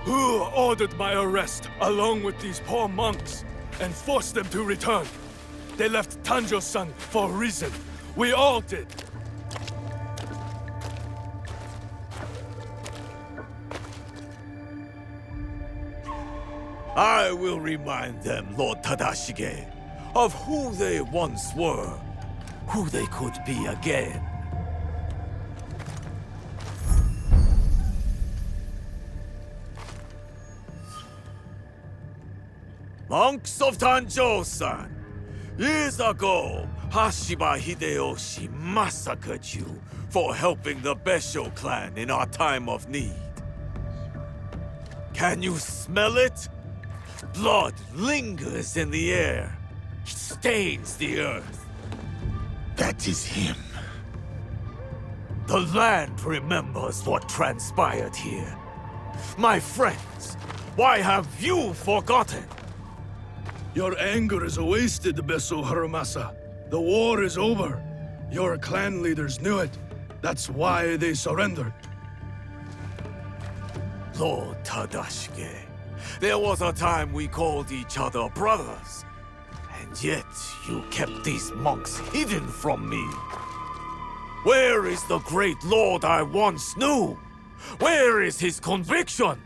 Who ordered my arrest, along with these poor monks, and forced them to return? They left Tanjo-san for a reason. We all did. I will remind them, Lord Tadashige, of who they once were, who they could be again. Monks of Tanjo-san, years ago, Hashiba Hideyoshi massacred you for helping the Besho clan in our time of need. Can you smell it? Blood lingers in the air. It stains the earth. That is him. The land remembers what transpired here. My friends, why have you forgotten? Your anger is wasted, Beso Haramasa. The war is over. Your clan leaders knew it. That's why they surrendered. Lord Tadashige, there was a time we called each other brothers. And yet, you kept these monks hidden from me. Where is the great lord I once knew? Where is his conviction?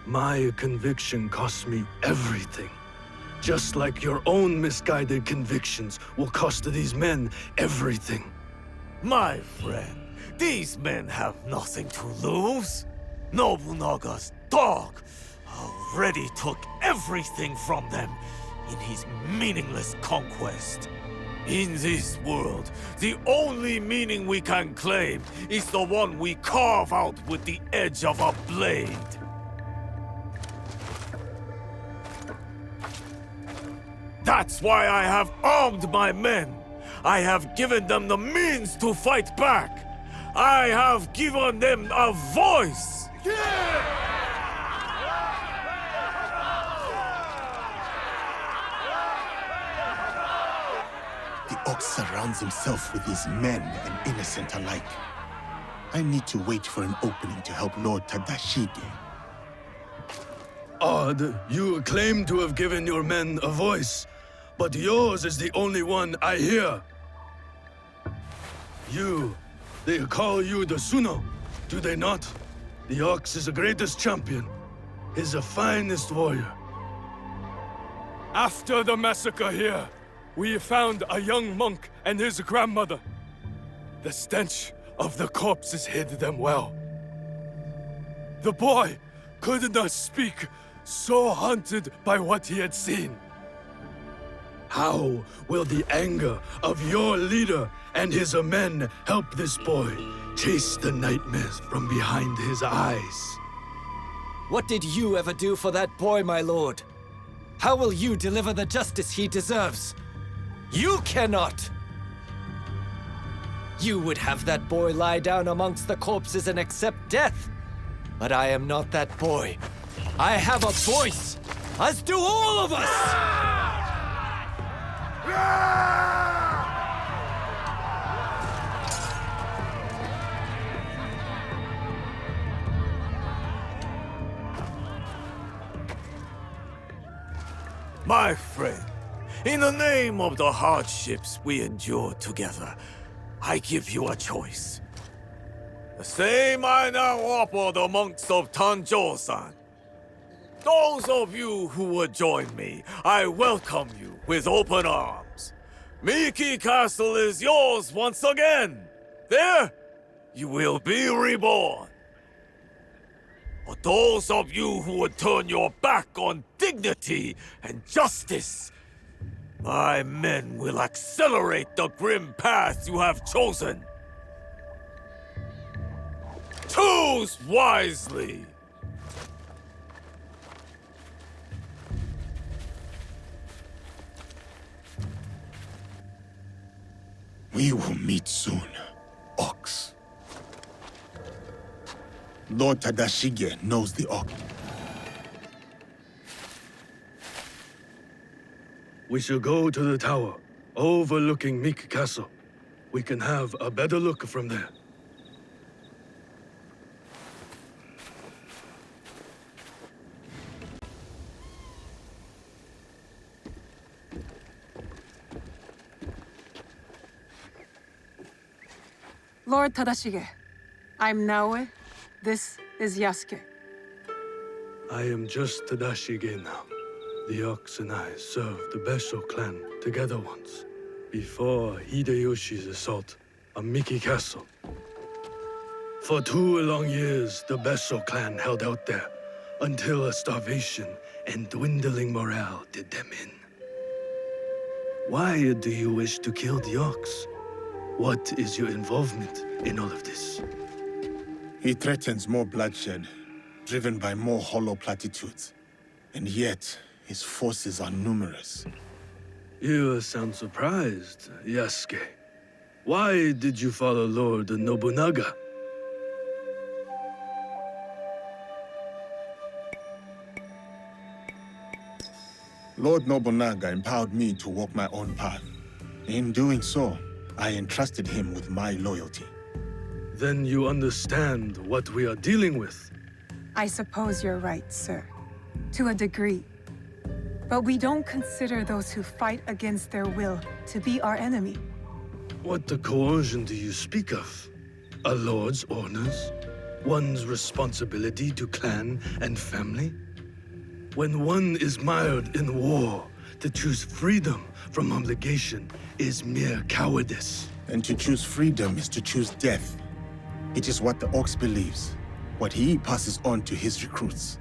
My conviction cost me everything. Just like your own misguided convictions will cost these men everything. My friend, these men have nothing to lose. Nobunaga's dog already took everything from them in his meaningless conquest. In this world, the only meaning we can claim is the one we carve out with the edge of a blade. That's why I have armed my men. I have given them the means to fight back. I have given them a voice. The Ox surrounds himself with his men and innocent alike. I need to wait for an opening to help Lord Tadashige. Odd, you claim to have given your men a voice, but yours is the only one I hear. They call you the Suno, do they not? The Ox is the greatest champion. He's the finest warrior. After the massacre here, we found a young monk and his grandmother. The stench of the corpses hid them well. The boy could not speak, so haunted by what he had seen. How will the anger of your leader and his men help this boy chase the nightmares from behind his eyes? What did you ever do for that boy, my lord? How will you deliver the justice he deserves? You cannot! You would have that boy lie down amongst the corpses and accept death. But I am not that boy. I have a voice, as do all of us! My friend, in the name of the hardships we endured together, I give you a choice. The same I now offer the monks of Tanjo-san. Those of you who would join me, I welcome you with open arms. Miki Castle is yours once again. There, you will be reborn. But those of you who would turn your back on dignity and justice, my men will accelerate the grim path you have chosen. To Choose wisely. We will meet soon, Ox. Lord Tadashige knows the Ox. We shall go to the tower, overlooking Meek Castle. We can have a better look from there. Lord Tadashige, I'm Naoe. This is Yasuke. I am just Tadashige now. The Ox and I served the Besho clan together once, before Hideyoshi's assault on Miki Castle. For 2 long years, the Besho clan held out there, until a starvation and dwindling morale did them in. Why do you wish to kill the Ox? What is your involvement in all of this? He threatens more bloodshed, driven by more hollow platitudes. And yet, his forces are numerous. You sound surprised, Yasuke. Why did you follow Lord Nobunaga? Lord Nobunaga empowered me to walk my own path. In doing so, I entrusted him with my loyalty. Then you understand what we are dealing with. I suppose you're right, sir. To a degree. But we don't consider those who fight against their will to be our enemy. What the coercion do you speak of? A lord's orders? One's responsibility to clan and family? When one is mired in war, to choose freedom from obligation is mere cowardice. And to choose freedom is to choose death. It is what the Ox believes, what he passes on to his recruits.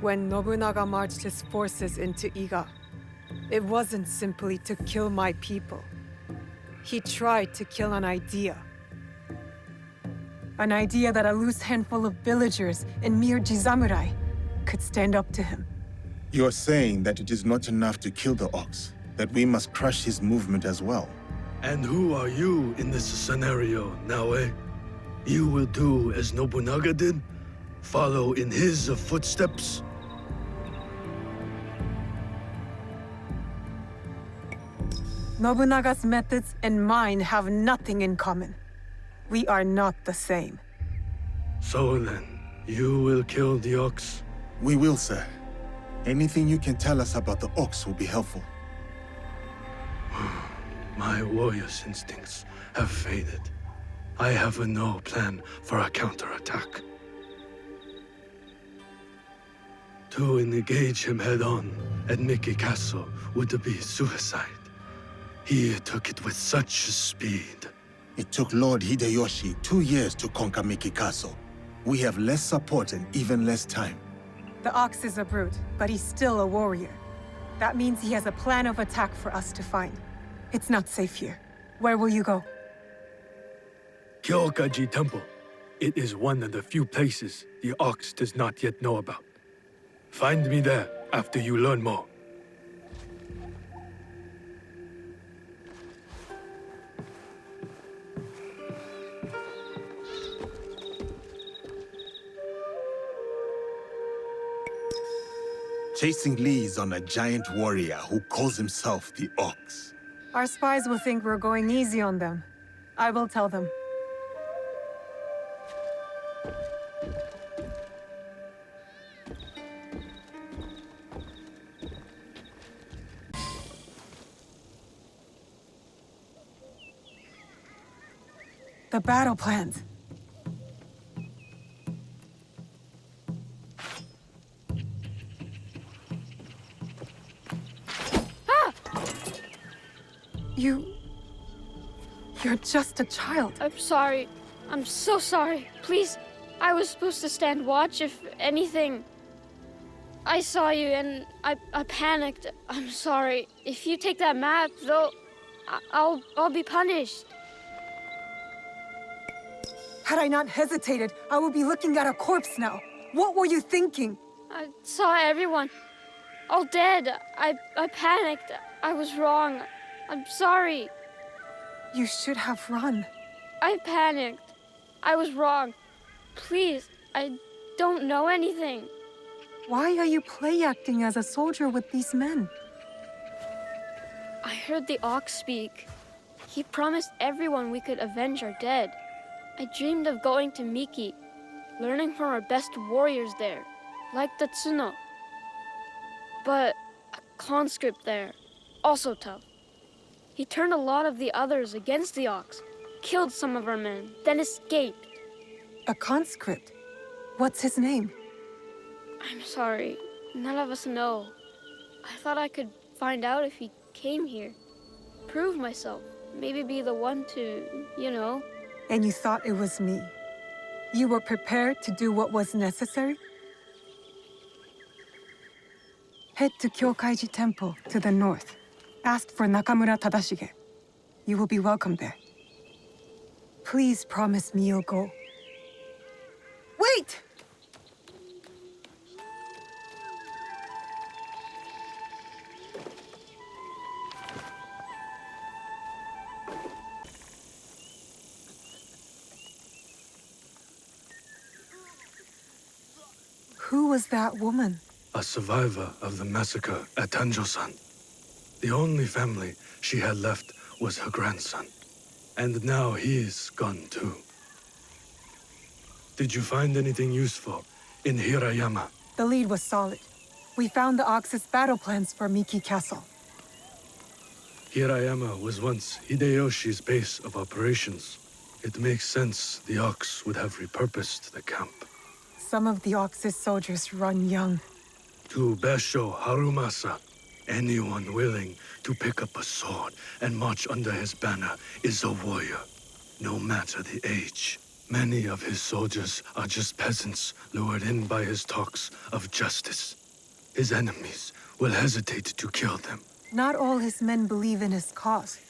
When Nobunaga marched his forces into Iga, it wasn't simply to kill my people. He tried to kill an idea. An idea that a loose handful of villagers and mere Jisamurai could stand up to him. You're saying that it is not enough to kill the Ox, that we must crush his movement as well. And who are you in this scenario, Naoe? You will do as Nobunaga did? Follow in his footsteps? Nobunaga's methods and mine have nothing in common. We are not the same. So then, you will kill the Ox? We will, sir. Anything you can tell us about the Ox will be helpful. My warrior's instincts have faded. I have no plan for a counterattack. To engage him head-on at Miki Castle would be suicide. He took it with such speed. It took Lord Hideyoshi 2 years to conquer Miki Castle. We have less support and even less time. The Ox is a brute, but he's still a warrior. That means he has a plan of attack for us to find. It's not safe here. Where will you go? Kyokaji Temple. It is one of the few places the Ox does not yet know about. Find me there after you learn more. Chasing leads on a giant warrior who calls himself the Ox. Our spies will think we're going easy on them. I will tell them. The battle plans. You're just a child. I'm sorry. I'm so sorry. Please, I was supposed to stand watch if anything. I saw you and I panicked. I'm sorry. If you take that map, though, I'll be punished. Had I not hesitated, I would be looking at a corpse now. What were you thinking? I saw everyone. All dead. I panicked. I was wrong. I'm sorry. You should have run. I panicked. I was wrong. Please, I don't know anything. Why are you play acting as a soldier with these men? I heard the Ox speak. He promised everyone we could avenge our dead. I dreamed of going to Miki, learning from our best warriors there, like Tatsuno. But a conscript there, also tough. He turned a lot of the others against the Ox, killed some of our men, then escaped. A conscript? What's his name? I'm sorry, none of us know. I thought I could find out if he came here, prove myself, maybe be the one to, you know. And you thought it was me? You were prepared to do what was necessary? Head to Kyokaiji Temple to the north. Ask for Nakamura Tadashige. You will be welcome there. Please promise me you'll go. Wait! Who was that woman? A survivor of the massacre at Tanjo-san. The only family she had left was her grandson. And now he's gone too. Did you find anything useful in Hirayama? The lead was solid. We found the Ox's battle plans for Miki Castle. Hirayama was once Hideyoshi's base of operations. It makes sense the Ox would have repurposed the camp. Some of the Ox's soldiers run young. To Besho Harumasa, anyone willing to pick up a sword and march under his banner is a warrior, no matter the age. Many of his soldiers are just peasants lured in by his talks of justice. His enemies will hesitate to kill them. Not all his men believe in his cause.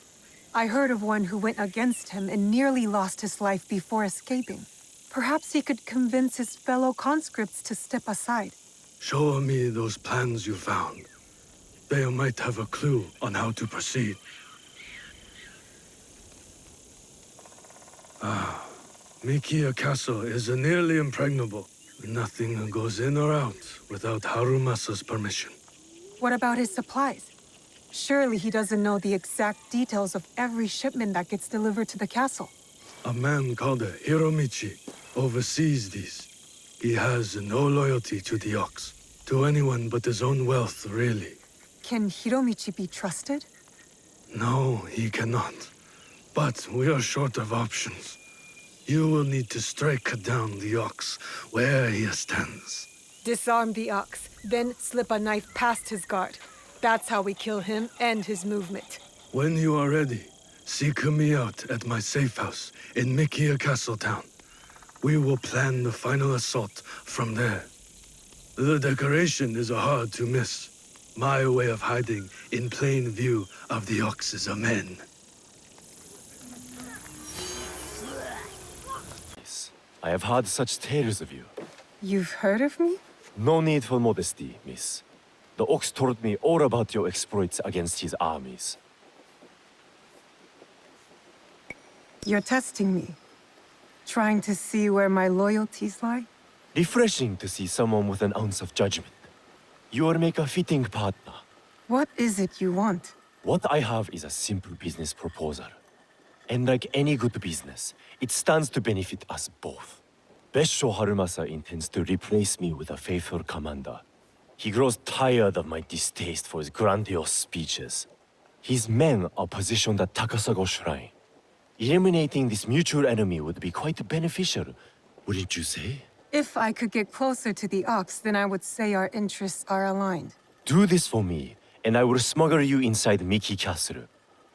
I heard of one who went against him and nearly lost his life before escaping. Perhaps he could convince his fellow conscripts to step aside. Show me those plans you found. They might have a clue on how to proceed. Mikiya Castle is nearly impregnable. Nothing goes in or out without Harumasa's permission. What about his supplies? Surely he doesn't know the exact details of every shipment that gets delivered to the castle. A man called Hiromichi oversees these. He has no loyalty to the Ox, to anyone but his own wealth, really. Can Hiromichi be trusted? No, he cannot. But we are short of options. You will need to strike down the Ox where he stands. Disarm the Ox, then slip a knife past his guard. That's how we kill him and his movement. When you are ready, seek me out at my safe house in Mikiya Castle Town. We will plan the final assault from there. The decoration is hard to miss. My way of hiding in plain view of the Ox's men. I have heard such tales of you. You've heard of me? No need for modesty, miss. The Ox told me all about your exploits against his armies. You're testing me. Trying to see where my loyalties lie? Refreshing to see someone with an ounce of judgment. You will make a fitting partner. What is it you want? What I have is a simple business proposal. And like any good business, it stands to benefit us both. Besho Harumasa intends to replace me with a faithful commander. He grows tired of my distaste for his grandiose speeches. His men are positioned at Takasago Shrine. Eliminating this mutual enemy would be quite beneficial, wouldn't you say? If I could get closer to the Ox, then I would say our interests are aligned. Do this for me, and I will smuggle you inside Miki Castle.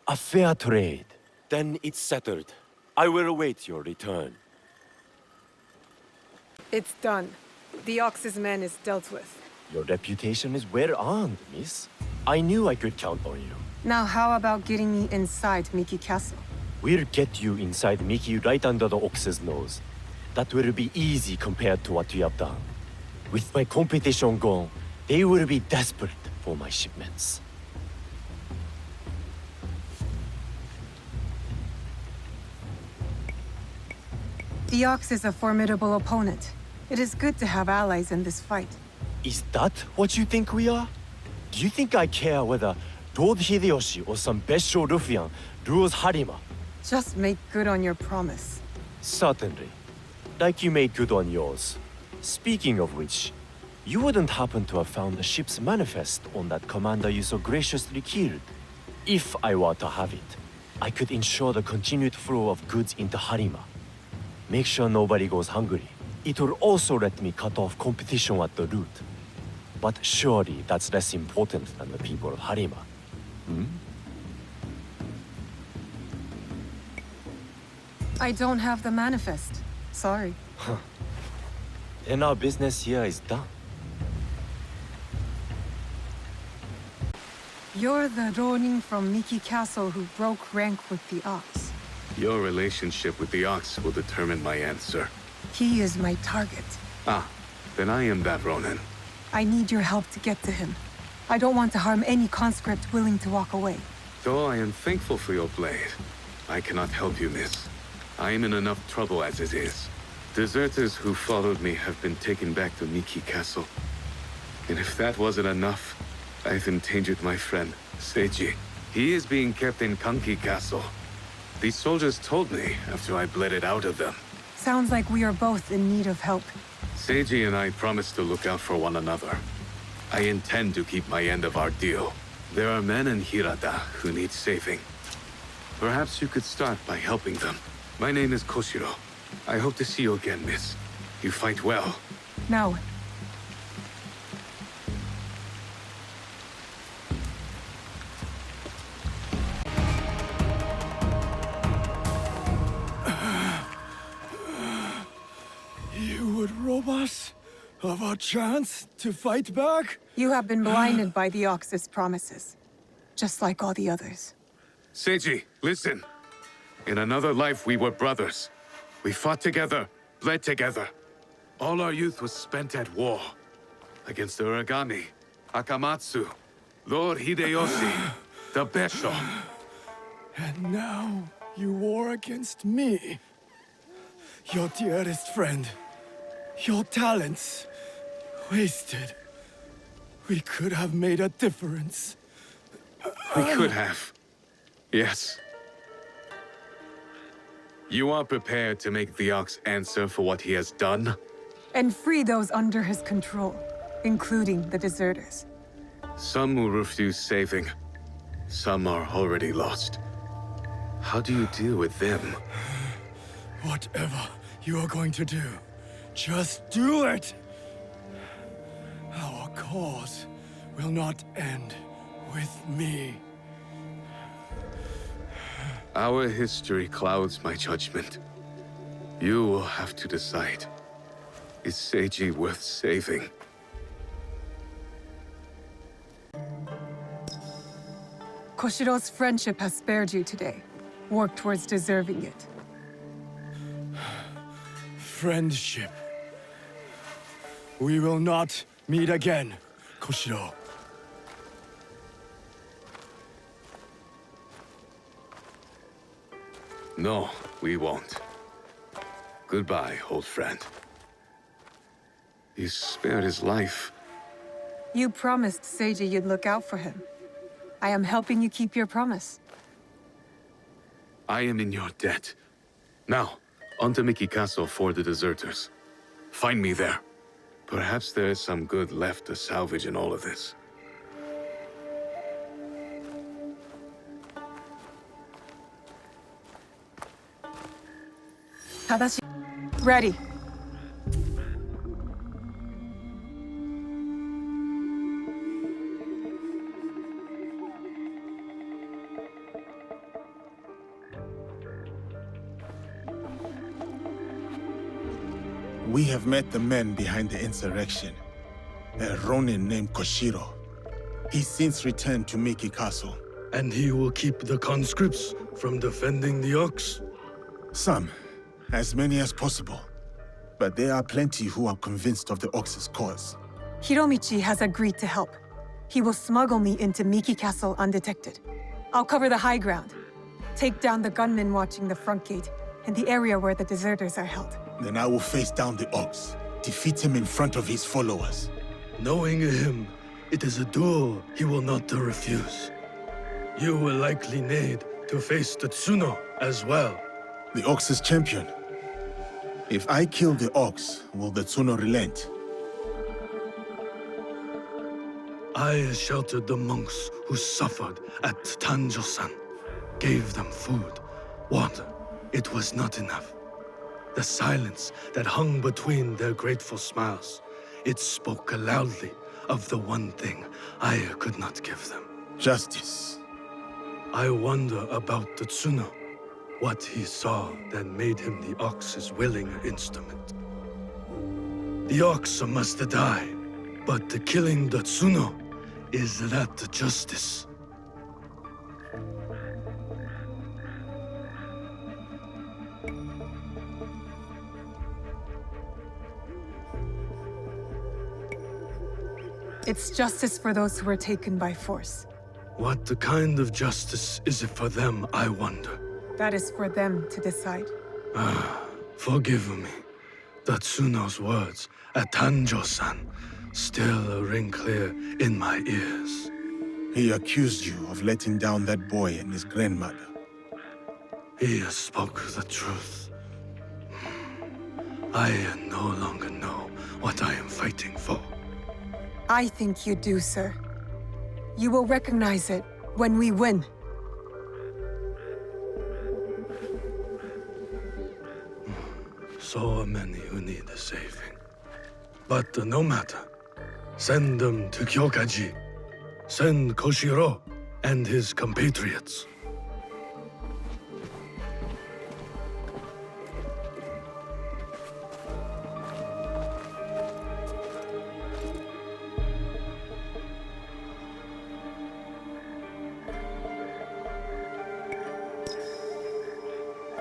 A fair trade. Then it's settled. I will await your return. It's done. The Ox's man is dealt with. Your reputation is well earned, miss. I knew I could count on you. Now how about getting me inside Miki Castle? We'll get you inside Miki right under the Ox's nose. that will be easy compared to what you have done. With my competition gone, they will be desperate for my shipments. The Ox is a formidable opponent. It is good to have allies in this fight. Is that what you think we are? Do you think I care whether Lord Hideyoshi or some Bessho ruffian rules Harima? Just make good on your promise. Certainly. Like you made good on yours. Speaking of which, you wouldn't happen to have found the ship's manifest on that commander you so graciously killed. If I were to have it, I could ensure the continued flow of goods into Harima. Make sure nobody goes hungry. It will also let me cut off competition at the root. But surely that's less important than the people of Harima. I don't have the manifest. Sorry. Then our business here is done. You're the Ronin from Miki Castle who broke rank with the Ox. Your relationship with the Ox will determine my answer. He is my target. Ah, then I am that Ronin. I need your help to get to him. I don't want to harm any conscript willing to walk away. Though I am thankful for your blade, I cannot help you, miss. I am in enough trouble as it is. Deserters who followed me have been taken back to Miki Castle. And if that wasn't enough, I've endangered my friend, Seiji. He is being kept in Kanki Castle. These soldiers told me after I bled it out of them. Sounds like we are both in need of help. Seiji and I promised to look out for one another. I intend to keep my end of our deal. There are men in Hirata who need saving. Perhaps you could start by helping them. My name is Koshiro. I hope to see you again, miss. You fight well. Now, You would rob us of our chance to fight back? you have been blinded by the Ox's promises. Just like all the others. Seiji, listen. In another life, we were brothers. We fought together, bled together. All our youth was spent at war. Against the Uragami, Akamatsu, Lord Hideyoshi, the Bessho. And now you war against me. Your dearest friend. Your talents. Wasted. We could have made a difference. We could have. Yes. You are prepared to make the Ox answer for what he has done? And free those under his control, including the deserters. Some will refuse saving. Some are already lost. How do you deal with them? Whatever you are going to do, just do it! Our cause will not end with me. Our history clouds my judgment. You will have to decide. Is Seiji worth saving? Koshiro's friendship has spared you today. Work towards deserving it. Friendship. We will not meet again, Koshiro. No, we won't. Goodbye, old friend. You spared his life. You promised Seiji you'd look out for him. I am helping you keep your promise. I am in your debt. Now, on to Miki Castle for the deserters. Find me there. Perhaps there is some good left to salvage in all of this. Tadashi. Ready. We have met the men behind the insurrection. A Ronin named Koshiro. He's since returned to Miki Castle. And he will keep the conscripts from defending the Ox? Some. As many as possible. but there are plenty who are convinced of the Ox's cause. Hiromichi has agreed to help. He will smuggle me into Miki Castle undetected. I'll cover the high ground, take down the gunmen watching the front gate, and the area where the deserters are held. Then I will face down the Ox, defeat him in front of his followers. Knowing him, it is a duel he will not refuse. You will likely need to face the Tsuno as well. The Ox's champion. If I kill the Ox, will the Tsuno relent? I sheltered the monks who suffered at Tanjo-san. Gave them food, water. It was not enough. The silence that hung between their grateful smiles, it spoke loudly of the one thing I could not give them. Justice. I wonder about the Tsuno. What he saw that made him the Ox's willing instrument. The Ox must die, but killing the Tsuno, is that justice? It's justice for those who were taken by force. What kind of justice is it for them, I wonder? That is for them to decide. Forgive me. The Tsuno's words at Tanjo-san still ring clear in my ears. He accused you of letting down that boy and his grandmother. He spoke the truth. I no longer know what I am fighting for. I think you do, sir. You will recognize it when we win. So many who need saving. But no matter. Send them to Kyokaji. Send Koshiro and his compatriots.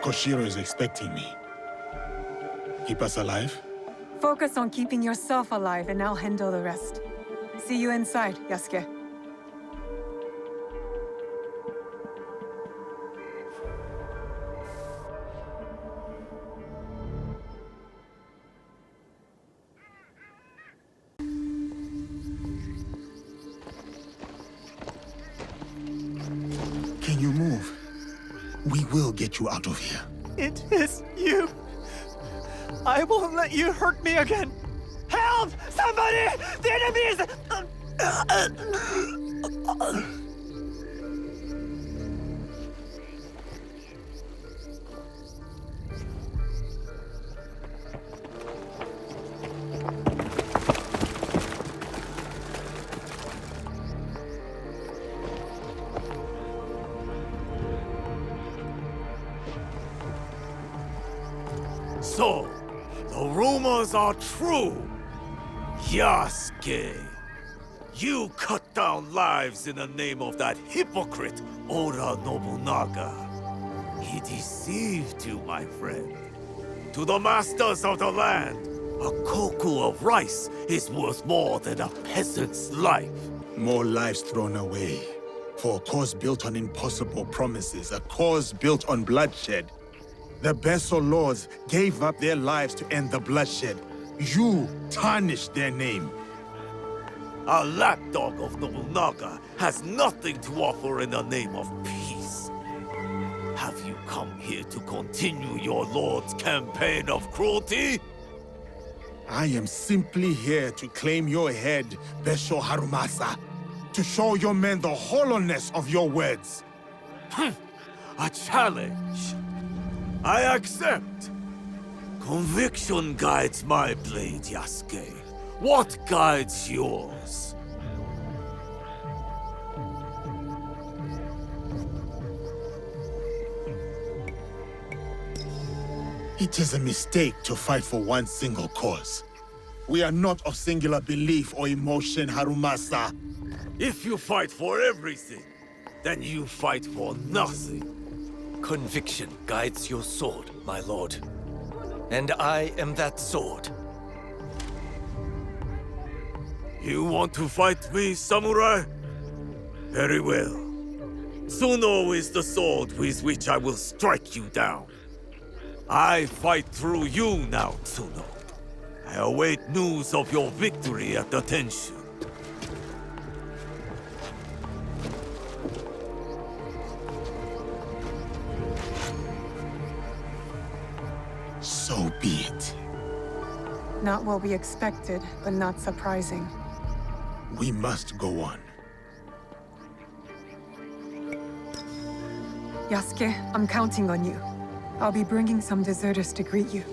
Koshiro is expecting me. Keep us alive? Focus on keeping yourself alive and I'll handle the rest. See you inside, Yasuke. Can you move? We will get you out of here. It is you. I won't let you hurt me again. Help! Somebody! The enemy is... So, the rumors are true. Yasuke, you cut down lives in the name of that hypocrite, Oda Nobunaga. He deceived you, my friend. To the masters of the land, a koku of rice is worth more than a peasant's life. More lives thrown away. For a cause built on impossible promises, a cause built on bloodshed. The Besso lords gave up their lives to end the bloodshed. You tarnished their name. A lapdog of Nobunaga has nothing to offer in the name of peace. Have you come here to continue your lord's campaign of cruelty? I am simply here to claim your head, Besho Harumasa. To show your men the hollowness of your words. A challenge. I accept. Conviction guides my blade, Yasuke. What guides yours? It is a mistake to fight for one single cause. We are not of singular belief or emotion, Harumasa. If you fight for everything, then you fight for nothing. Conviction guides your sword, my lord. And I am that sword. You want to fight me, samurai? Very well. Tsuno is the sword with which I will strike you down. I fight through you now, Tsuno. I await news of your victory at the Tenshu. So be it. Not what we expected, but not surprising. We must go on. Yasuke, I'm counting on you. I'll be bringing some deserters to greet you.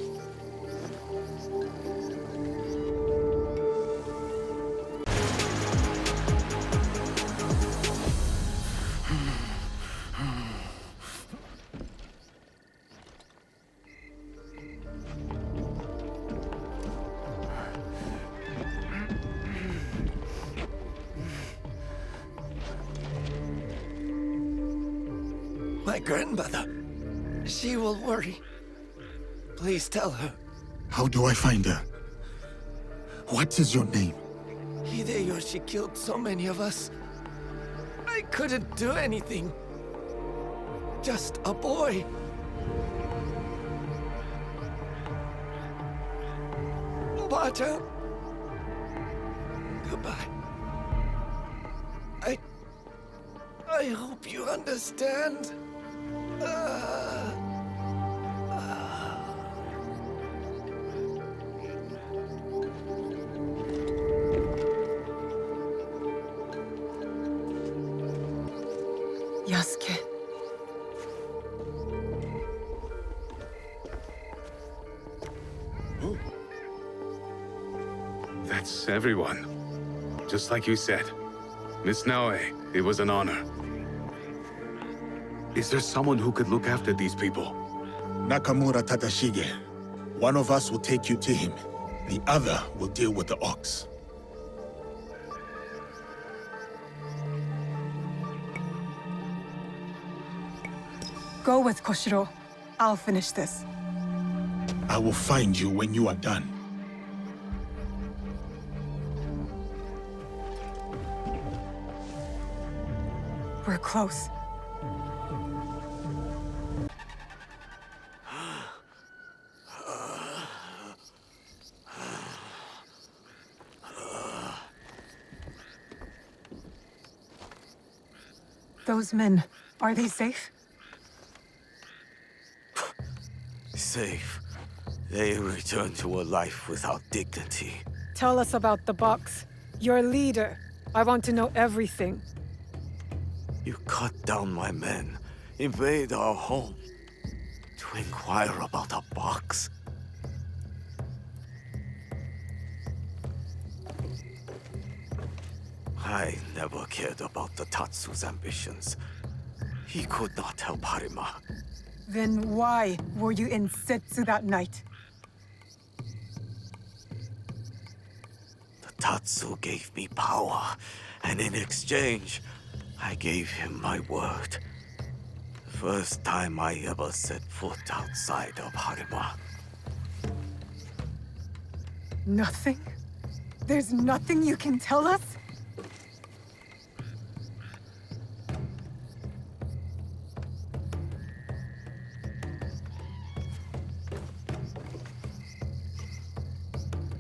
My grandmother. She will worry. Please tell her. How do I find her? What is your name? Hideyoshi killed so many of us. I couldn't do anything. Just a boy. Bata. Goodbye. I hope you understand. Yasuke. That's everyone. Just like you said. Miss Naoe, it was an honor. Is there someone who could look after these people? Nakamura Tadashige. One of us will take you to him. The other will deal with the ox. Go with Koshiro. I'll finish this. I will find you when you are done. We're close. Those men, are they safe? Safe. They return to a life without dignity. Tell us about the box. Your leader. I want to know everything. You cut down my men, invade our home, to inquire about a box. I never cared about the Tatsu's ambitions. He could not help Harima. Then why were you in Setsu that night? The Tatsu gave me power, and in exchange, I gave him my word. The first time I ever set foot outside of Harima. Nothing? There's nothing you can tell us?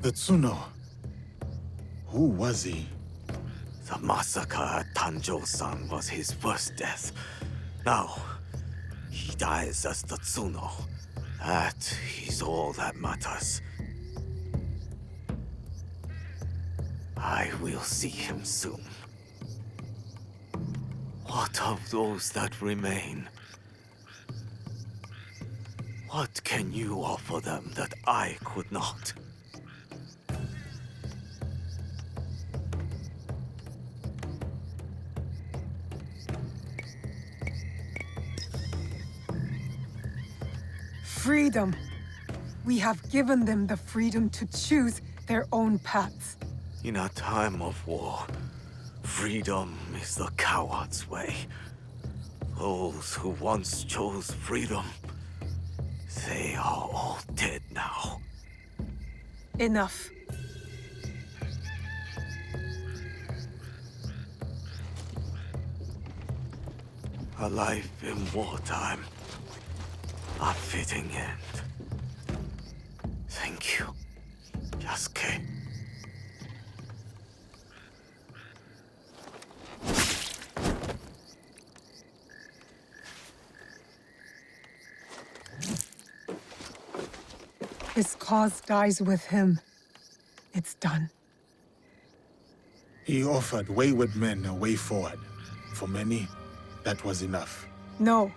The Tsuno. Who was he? The massacre at Tanjo-san was his first death. Now, he dies as the Tsuno. That is all that matters. I will see him soon. What of those that remain? What can you offer them that I could not? Freedom. We have given them the freedom to choose their own paths. In a time of war, freedom is the coward's way. Those who once chose freedom They are all dead now. Enough. A life in wartime. A fitting end. Thank you, Yasuke. His cause dies with him. It's done. He offered wayward men a way forward. For many, that was enough. No.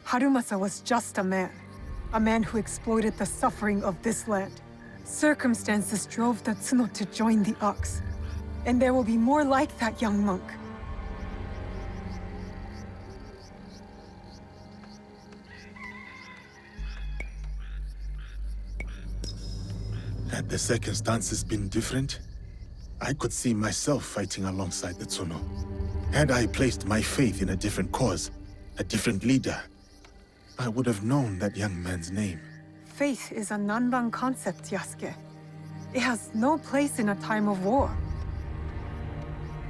Harumasa was just a man. A man who exploited the suffering of this land. Circumstances drove the Tsuno to join the Ox. And there will be more like that young monk. Had the circumstances been different, I could see myself fighting alongside the Tsuno. Had I placed my faith in a different cause, a different leader, I would have known that young man's name. Faith is a Nanban concept, Yasuke. It has no place in a time of war.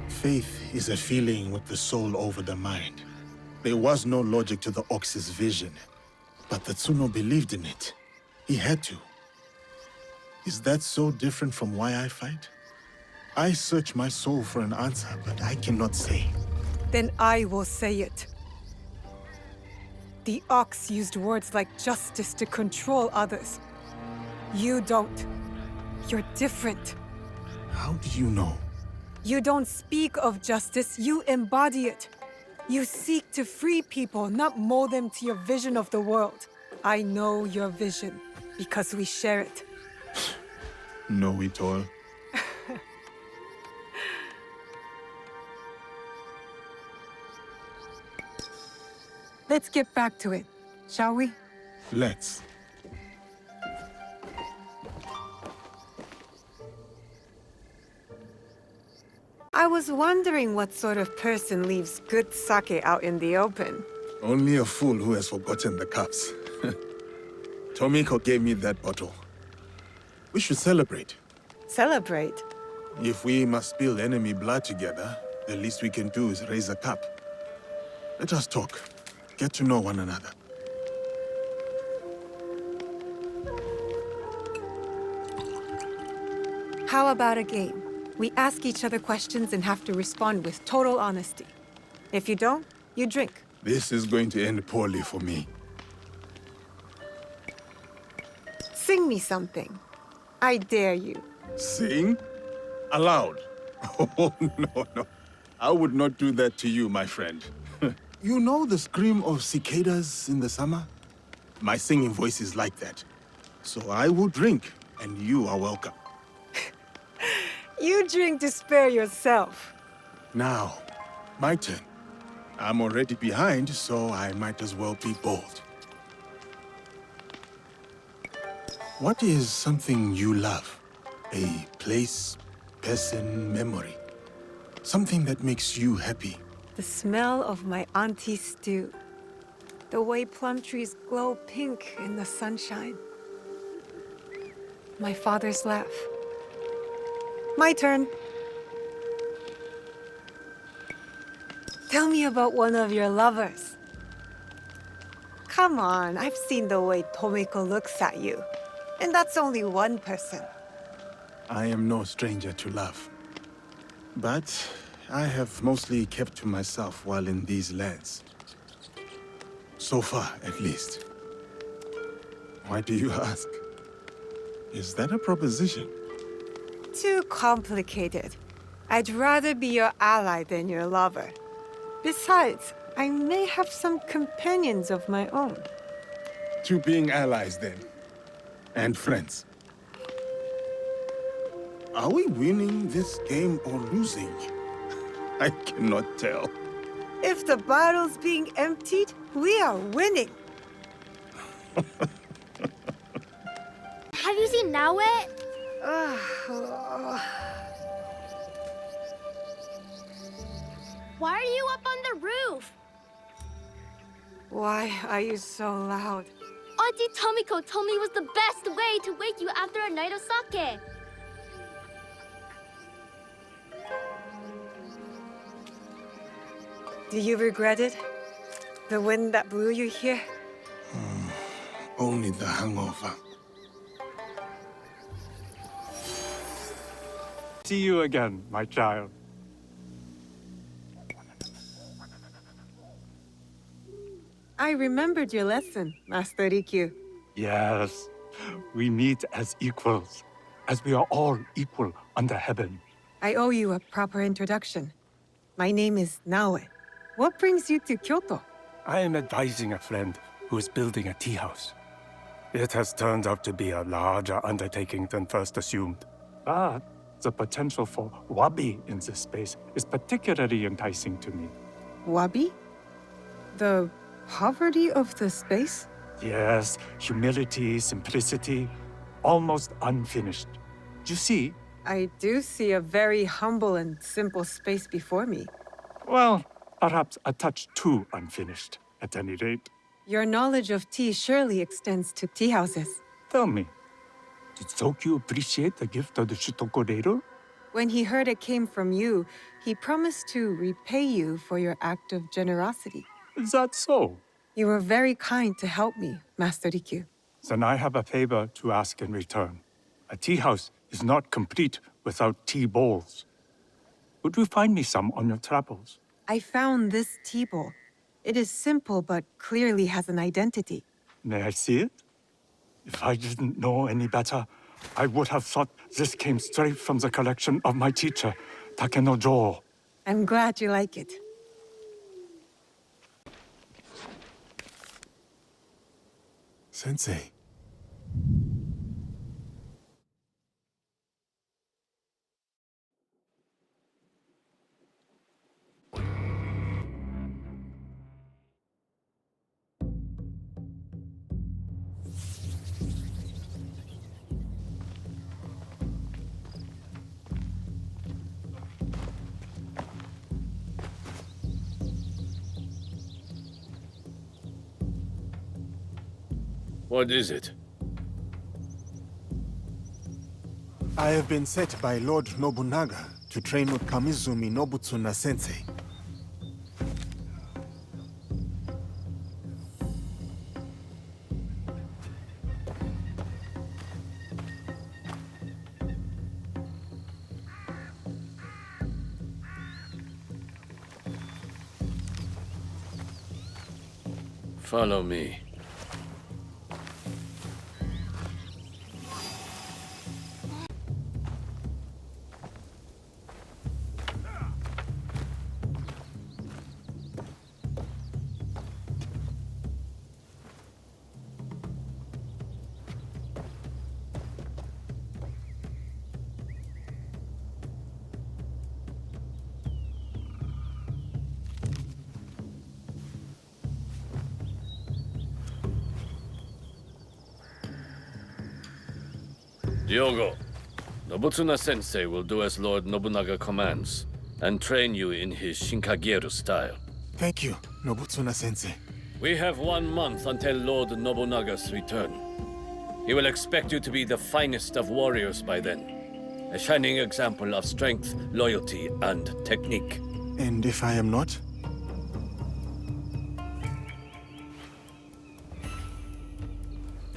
Faith is a feeling with the soul over the mind. There was no logic to the Ox's vision, but the Tsuno believed in it. He had to. Is that so different from why I fight? I search my soul for an answer, but I cannot say. Then I will say it. The Ox used words like justice to control others. You don't. You're different. How do you know? You don't speak of justice, you embody it. You seek to free people, not mold them to your vision of the world. I know your vision, because we share it. Know it all. Let's get back to it, shall we? Let's. I was wondering what sort of person leaves good sake out in the open. Only a fool who has forgotten the cups. Tomiko gave me that bottle. We should celebrate. Celebrate? If we must spill enemy blood together, the least we can do is raise a cup. Let us talk. Get to know one another. How about a game? We ask each other questions and have to respond with total honesty. If you don't, you drink. This is going to end poorly for me. Sing me something. I dare you. Sing? Aloud? Oh, no. I would not do that to you, my friend. You know the scream of cicadas in the summer? My singing voice is like that. So I will drink, and you are welcome. You drink to spare yourself. Now, my turn. I'm already behind, so I might as well be bold. What is something you love? A place, person, memory? Something that makes you happy? The smell of my auntie's stew. The way plum trees glow pink in the sunshine. My father's laugh. My turn. Tell me about one of your lovers. Come on, I've seen the way Tomiko looks at you. And that's only one person. I am no stranger to love. But I have mostly kept to myself while in these lands. So far, at least. Why do you ask? Is that a proposition? Too complicated. I'd rather be your ally than your lover. Besides, I may have some companions of my own. To being allies, then. And friends. Are we winning this game or losing? I cannot tell. If the bottle's being emptied, we are winning. Have you seen Naue? Why are you up on the roof? Why are you so loud? Auntie Tomiko told me it was the best way to wake you after a night of sake. Do you regret it? The wind that blew you here? Only the hangover. See you again, my child. I remembered your lesson, Master Rikyu. Yes, we meet as equals, as we are all equal under heaven. I owe you a proper introduction. My name is Naoe. What brings you to Kyoto? I am advising a friend who is building a tea house. It has turned out to be a larger undertaking than first assumed. But the potential for wabi in this space is particularly enticing to me. Wabi? The poverty of the space? Yes, humility, simplicity, almost unfinished. You see? I do see a very humble and simple space before me. Well, perhaps a touch too unfinished, at any rate. Your knowledge of tea surely extends to tea houses. Tell me, did Sokyu appreciate the gift of the Shutoko Reiro? When he heard it came from you, he promised to repay you for your act of generosity. Is that so? You were very kind to help me, Master Rikyu. Then I have a favor to ask in return. A tea house is not complete without tea bowls. Would you find me some on your travels? I found this tea bowl. It is simple, but clearly has an identity. May I see it? If I didn't know any better, I would have thought this came straight from the collection of my teacher, Takenojo. I'm glad you like it. Sensei. What is it? I have been sent by Lord Nobunaga to train with Kamizumi Nobutsuna Sensei. Follow me. Diogo, Nobutsuna Sensei will do as Lord Nobunaga commands and train you in his Shinkageru style. Thank you, Nobutsuna Sensei. We have 1 month until Lord Nobunaga's return. He will expect you to be the finest of warriors by then. A shining example of strength, loyalty, and technique. And if I am not?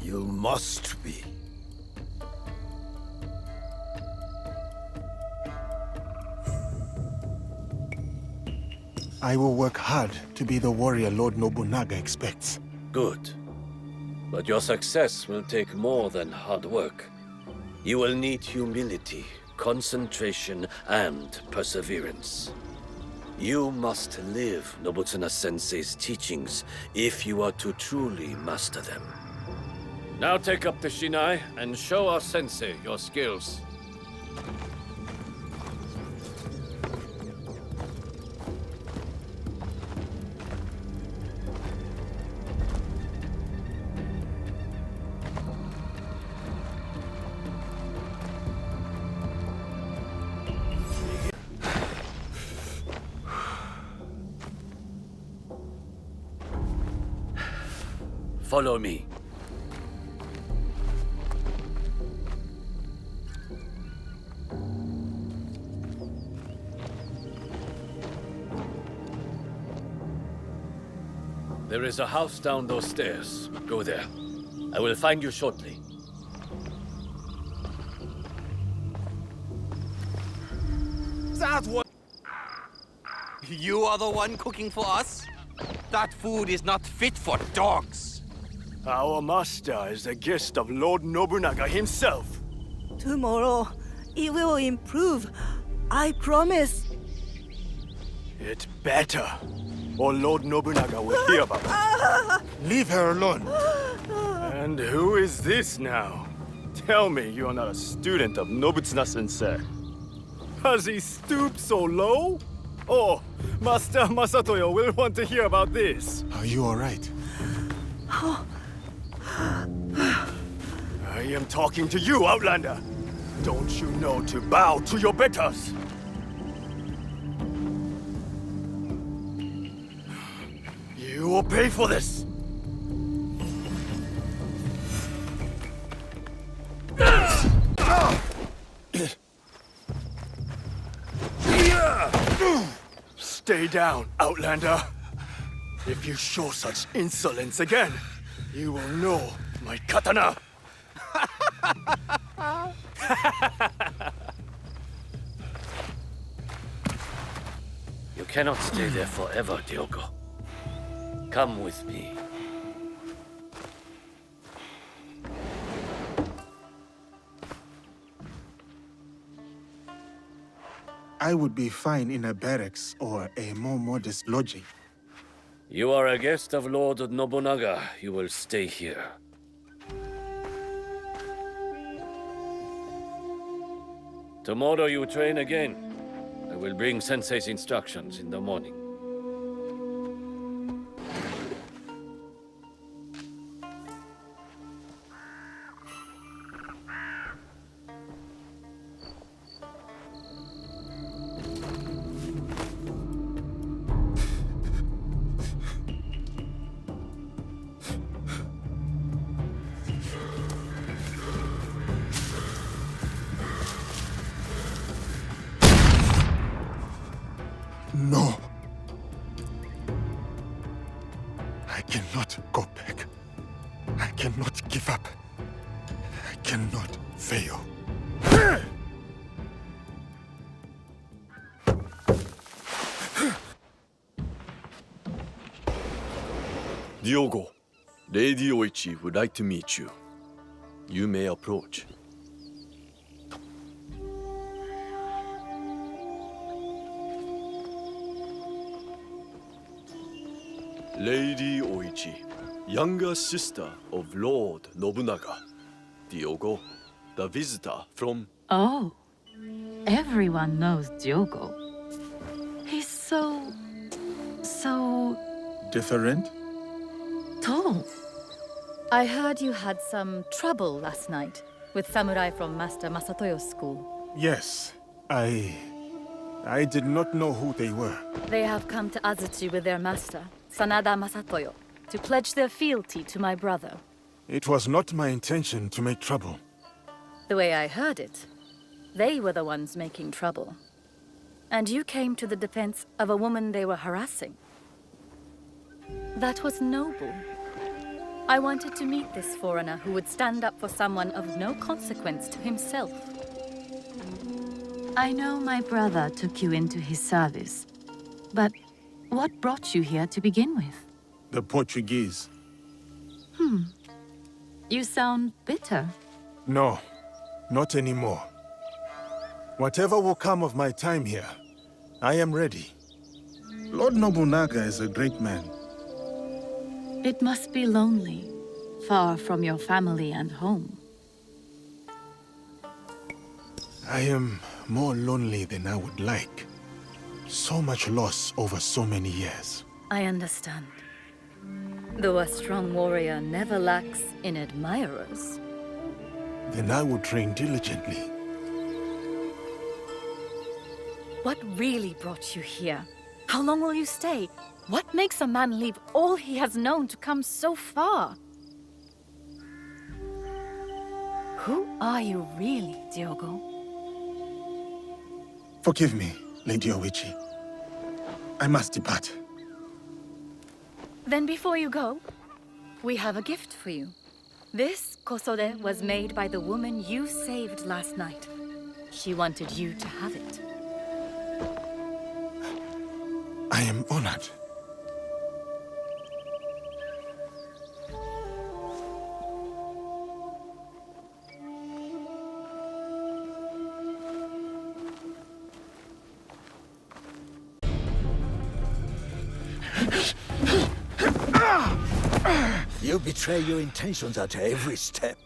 You must be. I will work hard to be the warrior Lord Nobunaga expects. Good. But your success will take more than hard work. You will need humility, concentration, and perseverance. You must live Nobutsuna Sensei's teachings if you are to truly master them. Now take up the Shinai and show our sensei your skills. Follow me. There is a house down those stairs. Go there. I will find you shortly. That what? You are the one cooking for us? That food is not fit for dogs. Our master is a guest of Lord Nobunaga himself. Tomorrow, it will improve. I promise. It's better, or Lord Nobunaga will hear about it. Leave her alone. And who is this now? Tell me you're not a student of Nobutsuna-sensei. Has he stooped so low? Oh, Master Masatoyo will want to hear about this. Are you all right? I am talking to you, Outlander. Don't you know to bow to your betters? You will pay for this. Stay down, Outlander. If you show such insolence again, you will know my katana. You cannot stay there forever, Diogo. Come with me. I would be fine in a barracks or a more modest lodging. You are a guest of Lord Nobunaga. You will stay here. Tomorrow you train again. I will bring Sensei's instructions in the morning. No. I cannot go back. I cannot give up. I cannot fail. Diogo, Lady Oichi would like to meet you. You may approach. Lady Oichi, younger sister of Lord Nobunaga. Diogo, the visitor from... Oh, everyone knows Diogo. He's so Different? tall. I heard you had some trouble last night with samurai from Master Masatoyo's school. Yes. I did not know who they were. They have come to Azuchi with their master, Sanada Masatoyo, to pledge their fealty to my brother. It was not my intention to make trouble. The way I heard it, they were the ones making trouble. And you came to the defense of a woman they were harassing. That was noble. I wanted to meet this foreigner who would stand up for someone of no consequence to himself. I know my brother took you into his service, but what brought you here to begin with? The Portuguese. You sound bitter. No, not anymore. Whatever will come of my time here, I am ready. Lord Nobunaga is a great man. It must be lonely, far from your family and home. I am more lonely than I would like. So much loss over so many years. I understand. Though a strong warrior never lacks in admirers. Then I would train diligently. What really brought you here? How long will you stay? What makes a man leave all he has known to come so far? Who are you really, Diogo? Forgive me, Lady Oichi. I must depart. Then before you go, we have a gift for you. This kosode was made by the woman you saved last night. She wanted you to have it. I am honored. You betray your intentions at every step.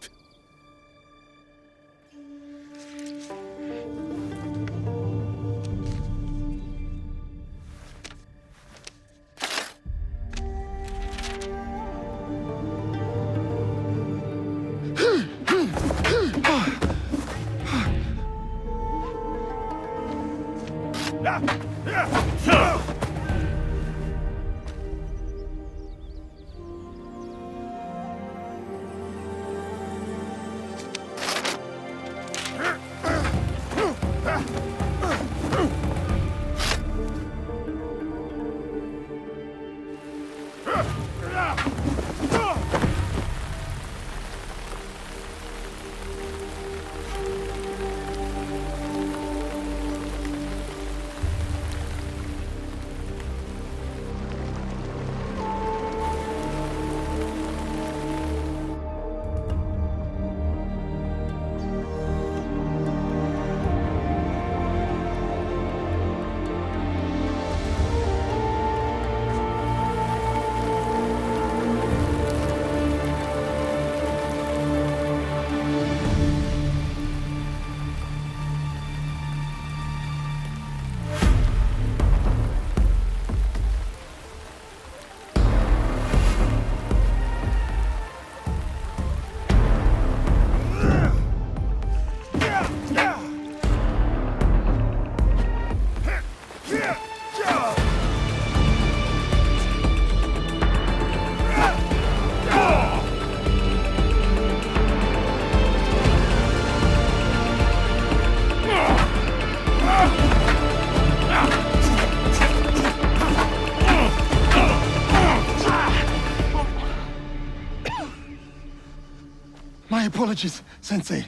My apologies, Sensei.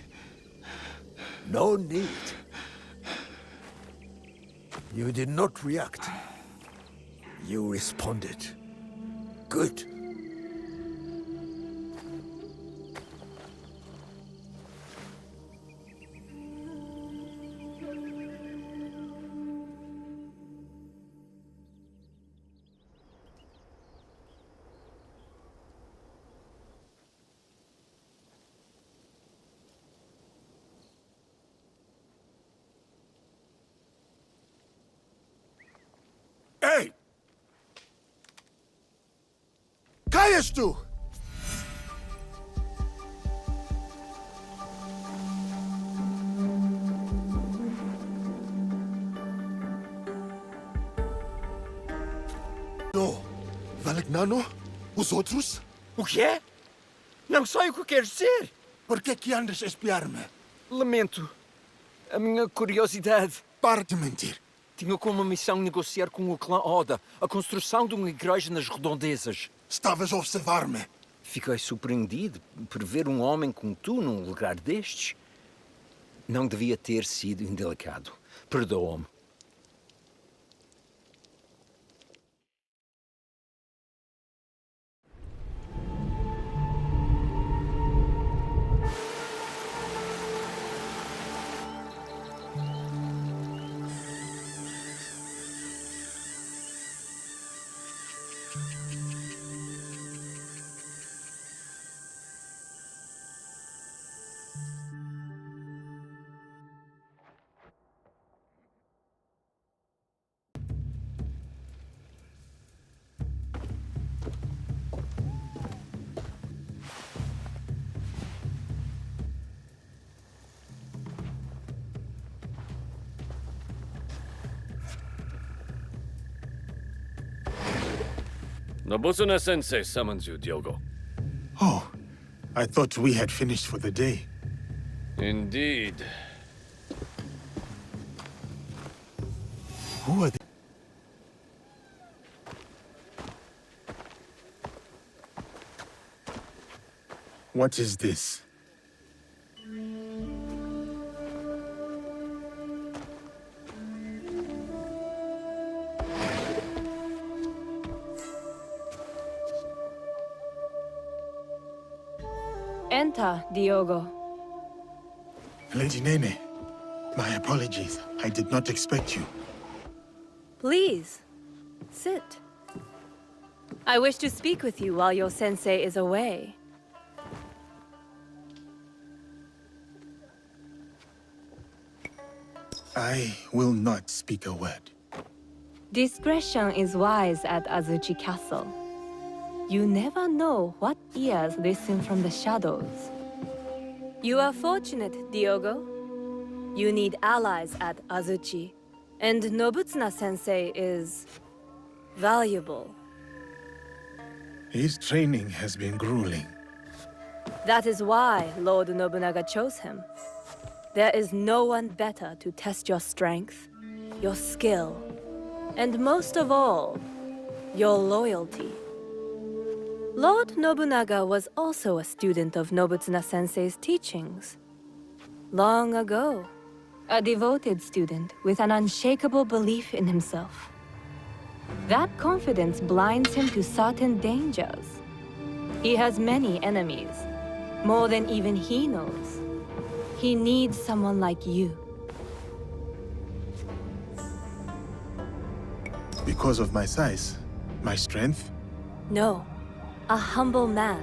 No need. You did not react. You responded. Good. Hey! Kayas tu! No, Valegnano? Os outros? O quê? Não sei o que queres dizer. Por que andas a espiar-me? Lamento. A minha curiosidade. Para de mentir. Tinha como missão negociar com o clã Oda a construção de uma igreja nas redondezas. Estavas a observar-me. Fiquei surpreendido por ver um homem como tu num lugar destes. Não devia ter sido indelicado. Perdoa-me. Nobusune-sensei summons you, Diogo. Oh, I thought we had finished for the day. Indeed. Who are they? What is this? Enter, Diogo. Lady Nene, my apologies. I did not expect you. Please, sit. I wish to speak with you while your sensei is away. I will not speak a word. Discretion is wise at Azuchi Castle. You never know what ears listen from the shadows. You are fortunate, Diogo. You need allies at Azuchi, and Nobutsuna-sensei is valuable. His training has been grueling. That is why Lord Nobunaga chose him. There is no one better to test your strength, your skill, and most of all, your loyalty. Lord Nobunaga was also a student of Nobutsuna-sensei's teachings. Long ago, a devoted student with an unshakable belief in himself. That confidence blinds him to certain dangers. He has many enemies, more than even he knows. He needs someone like you. Because of my size? My strength? No, a humble man.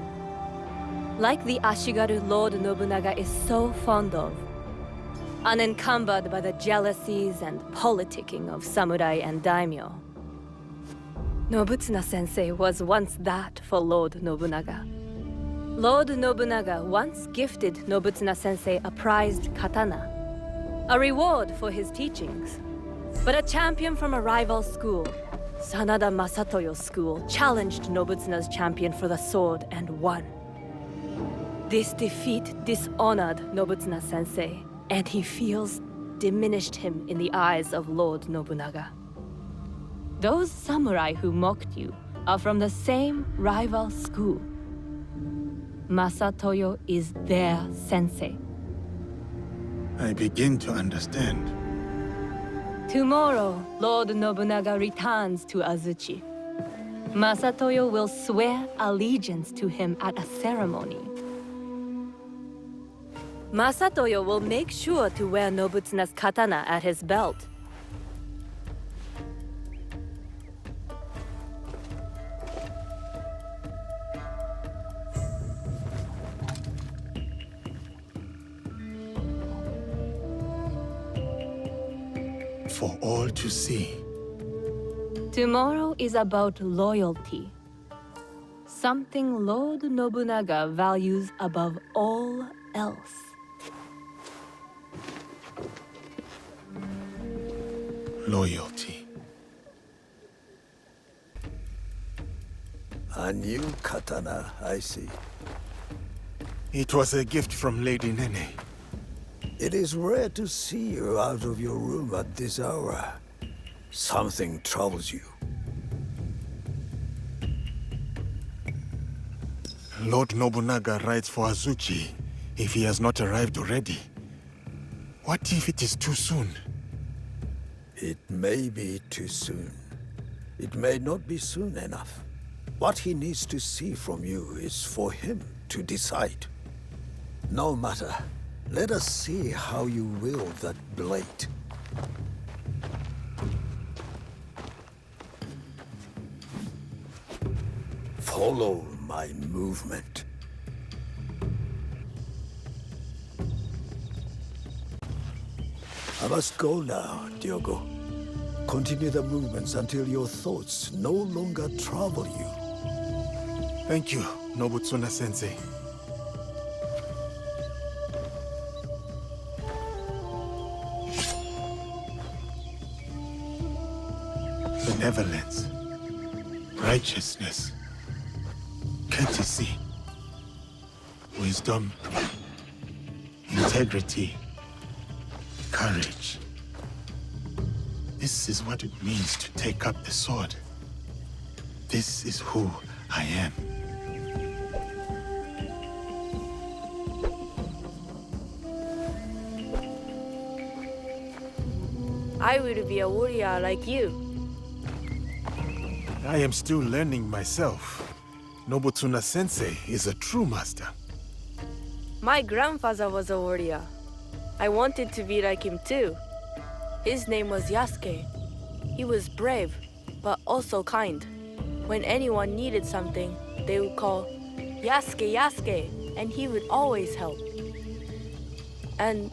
Like the Ashigaru Lord Nobunaga is so fond of. Unencumbered by the jealousies and politicking of samurai and daimyo. Nobutsuna-sensei was once that for Lord Nobunaga. Lord Nobunaga once gifted Nobutsuna-sensei a prized katana, a reward for his teachings. But a champion from a rival school, Sanada Masatoyo's school, challenged Nobutsuna's champion for the sword and won. This defeat dishonored Nobutsuna-sensei, and he feels diminished him in the eyes of Lord Nobunaga. Those samurai who mocked you are from the same rival school. Masatoyo is their sensei. I begin to understand. Tomorrow, Lord Nobunaga returns to Azuchi. Masatoyo will swear allegiance to him at a ceremony. Masatoyo will make sure to wear Nobutsuna's katana at his belt. For all to see. Tomorrow is about loyalty. Something Lord Nobunaga values above all else. Loyalty. A new katana, I see. It was a gift from Lady Nene. It is rare to see you out of your room at this hour. Something troubles you. Lord Nobunaga rides for Azuchi if he has not arrived already. What if it is too soon? It may be too soon. It may not be soon enough. What he needs to see from you is for him to decide. No matter. Let us see how you wield that blade. Follow my movement. I must go now, Diogo. Continue the movements until your thoughts no longer trouble you. Thank you, Nobutsuna-sensei. Benevolence, righteousness, courtesy, wisdom, integrity, courage. This is what it means to take up the sword. This is who I am. I will be a warrior like you. I am still learning myself. Nobutuna Sensei is a true master. My grandfather was a warrior. I wanted to be like him too. His name was Yasuke. He was brave, but also kind. When anyone needed something, they would call Yasuke, Yasuke, and he would always help. And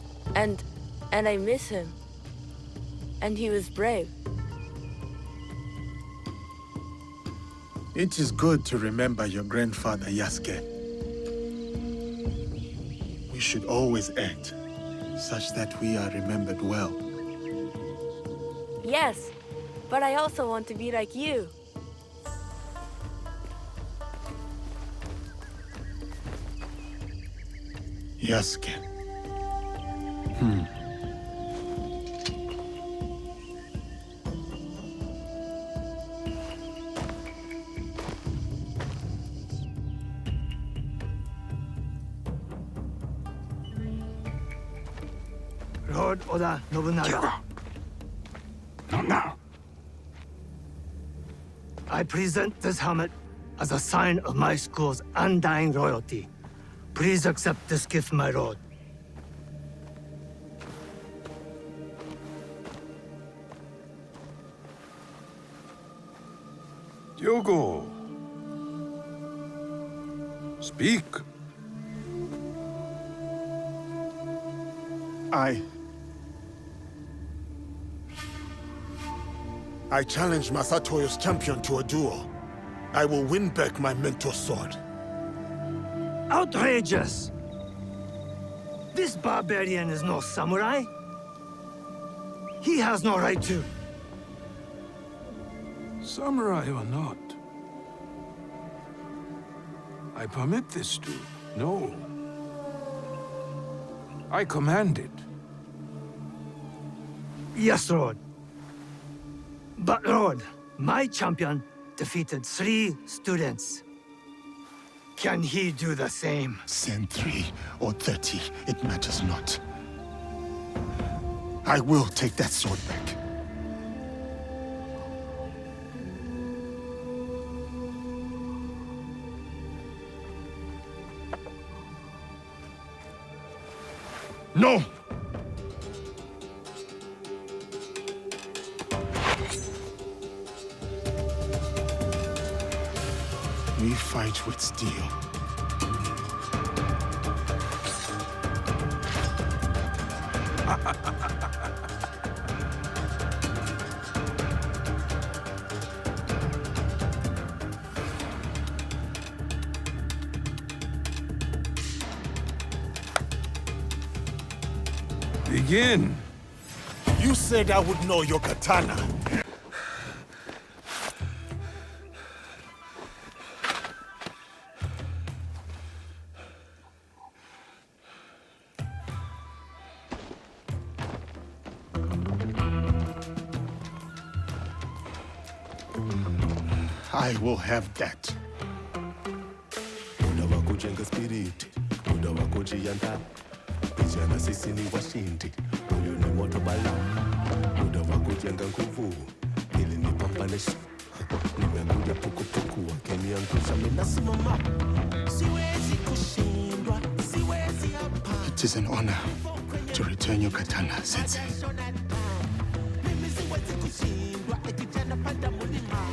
I miss him. And he was brave. It is good to remember your grandfather, Yasuke. We should always act such that we are remembered well. Yes, but I also want to be like you. Yasuke. Lord Oda Nobunaga. Not now. I present this helmet as a sign of my school's undying loyalty. Please accept this gift, my lord. Diogo. Speak. I challenge Masatoyo's champion to a duel. I will win back my mentor's sword. Outrageous! This barbarian is no samurai. He has no right to. Samurai or not, I permit this to. No. I command it. Yes, Lord. But, Lord, my champion defeated 3 students. Can he do the same? Send 3 or 30, it matters not. I will take that sword back. No! We fight with steel. Begin. You said I would know your katana. I will have that. Muda wa kujenga spirit, muda wa kujiandaa. Vijana sisi ni washindi, huyu ni moto bala. Muda wa kujenga nguvu, ili nipambane. Nimekuja pukupuku, wakiniangusha mimi nasimama. Siwezi kushindwa, siwezi hapa. It is an honor to return your katana, Sensei. Mimi siwezi kushindwa, kijana panda mulima.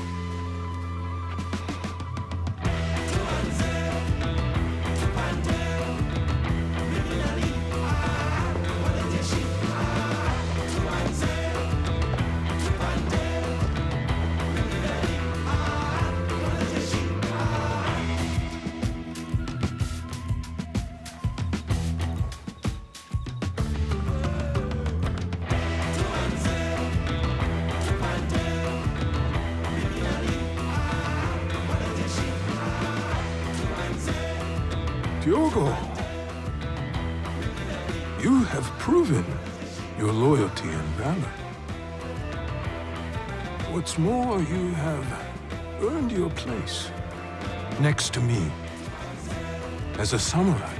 Diogo, you have proven your loyalty and valor. What's more, you have earned your place next to me as a samurai.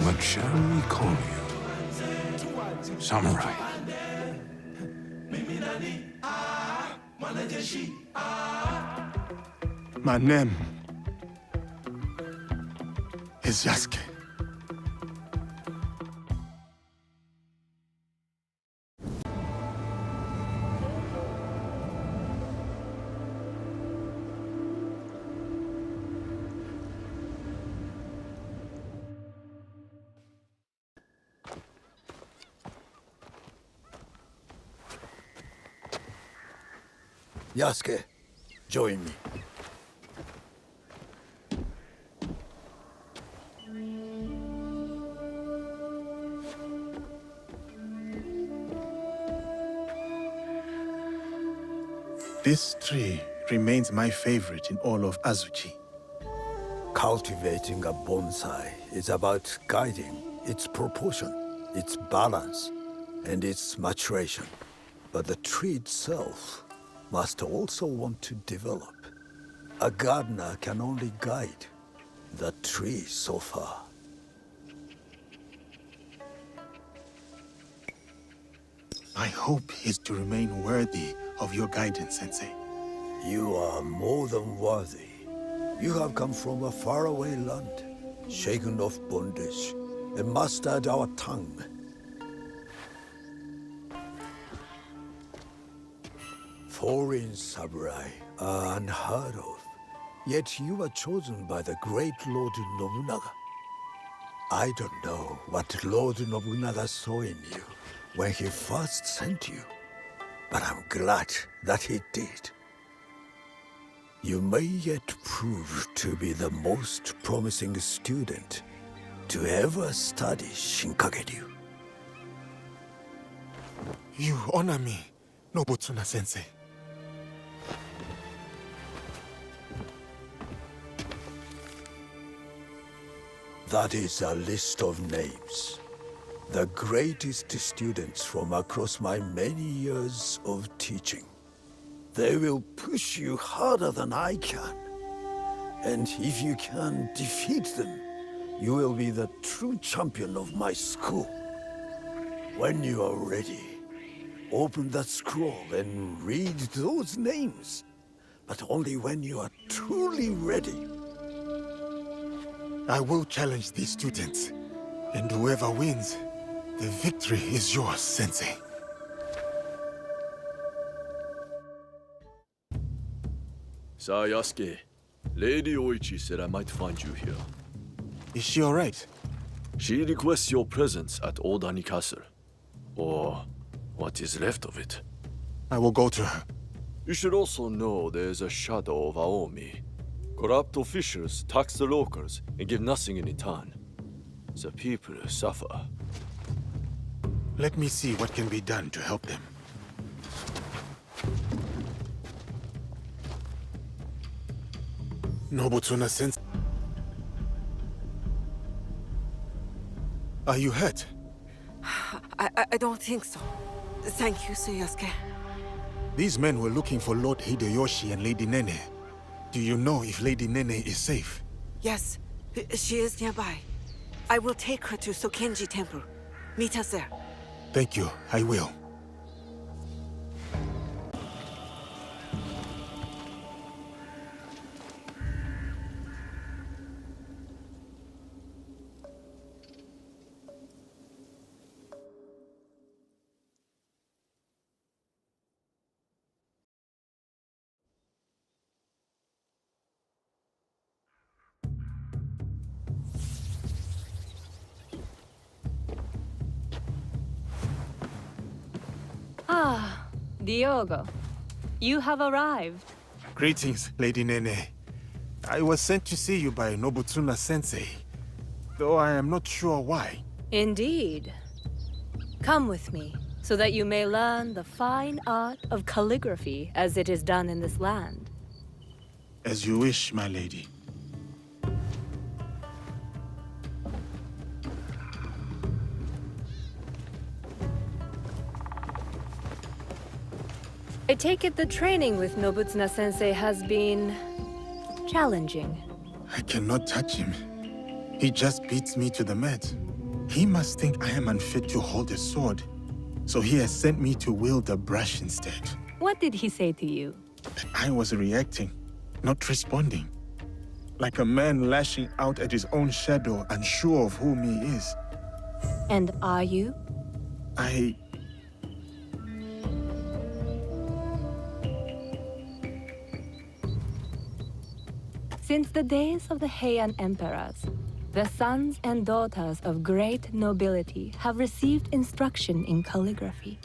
What shall we call you? Samurai. My name is Yasuke. Yasuke, join me. This tree remains my favorite in all of Azuchi. Cultivating a bonsai is about guiding its proportion, its balance, and its maturation. But the tree itself must also want to develop. A gardener can only guide the tree so far. My hope is to remain worthy of your guidance, Sensei. You are more than worthy. You have come from a faraway land, shaken off bondage, and mastered our tongue. Foreign samurai are unheard of, yet you were chosen by the great Lord Nobunaga. I don't know what Lord Nobunaga saw in you when he first sent you, but I'm glad that he did. You may yet prove to be the most promising student to ever study Shinkaguryu. You honor me, Nobutsuna-sensei. That is a list of names. The greatest students from across my many years of teaching. They will push you harder than I can. And if you can defeat them, you will be the true champion of my school. When you are ready, open that scroll and read those names. But only when you are truly ready. I will challenge these students, and whoever wins, the victory is yours, Sensei. Yasuke, Lady Oichi said I might find you here. Is she all right? She requests your presence at Old Ani Castle. Or what is left of it. I will go to her. You should also know there is a shadow of Aomi. Corrupt officials tax the locals and give nothing in return. The people suffer. Let me see what can be done to help them. Nobutsuna-sensei. Are you hurt? I don't think so. Thank you, Yasuke. These men were looking for Lord Hideyoshi and Lady Nene. Do you know if Lady Nene is safe? Yes, she is nearby. I will take her to Sokenji Temple. Meet us there. Thank you, I will. Ah, Diogo. You have arrived. Greetings, Lady Nene. I was sent to see you by Nobutsuna-sensei, though I am not sure why. Indeed. Come with me, so that you may learn the fine art of calligraphy as it is done in this land. As you wish, my lady. I take it the training with Nobutsuna-sensei has been challenging. I cannot touch him. He just beats me to the mat. He must think I am unfit to hold a sword. So he has sent me to wield the brush instead. What did he say to you? I was reacting, not responding. Like a man lashing out at his own shadow, unsure of whom he is. And are you? Since the days of the Heian emperors, the sons and daughters of great nobility have received instruction in calligraphy.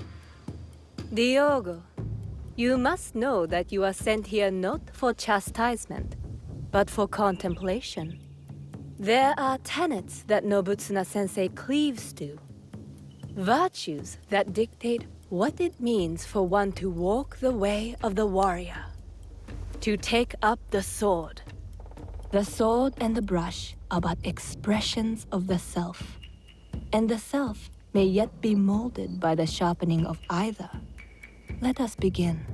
Diogo, you must know that you are sent here not for chastisement, but for contemplation. There are tenets that Nobutsuna-sensei cleaves to. Virtues that dictate what it means for one to walk the way of the warrior. To take up the sword. The sword and the brush are but expressions of the self. And the self may yet be molded by the sharpening of either. Let us begin.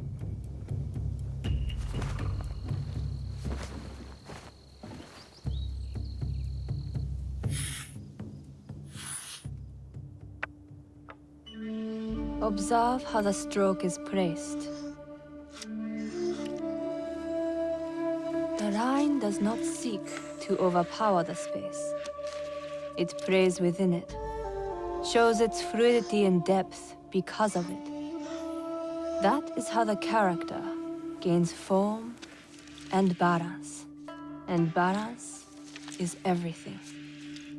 Observe how the stroke is placed. The line does not seek to overpower the space. It prays within it, shows its fluidity and depth because of it. That is how the character gains form and balance. And balance is everything.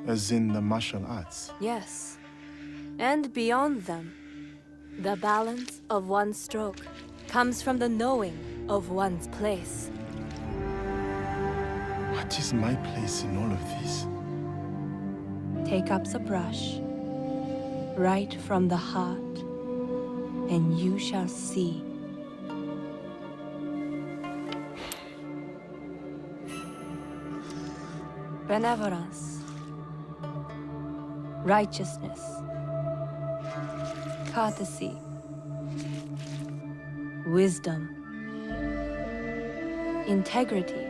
As in the martial arts? Yes. And beyond them, the balance of one's stroke comes from the knowing of one's place. What is my place in all of this? Take up the brush, right from the heart, and you shall see. Benevolence, righteousness, courtesy, wisdom, integrity,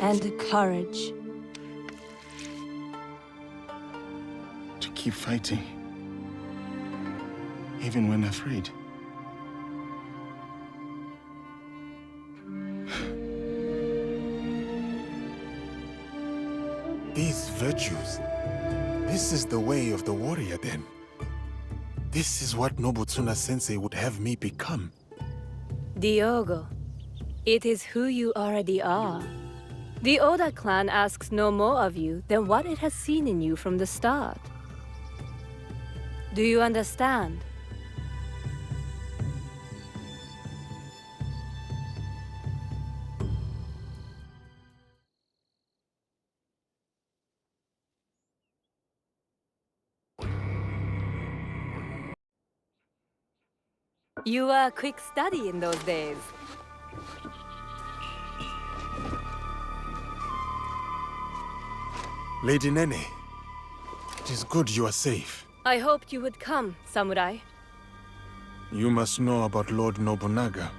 and courage. To keep fighting, even when afraid. These virtues, this is the way of the warrior then. This is what Nobutsuna-sensei would have me become. Diogo, it is who you already are. The Oda clan asks no more of you than what it has seen in you from the start. Do you understand? You were a quick study in those days. Lady Nene, it is good you are safe. I hoped you would come, samurai. You must know about Lord Nobunaga.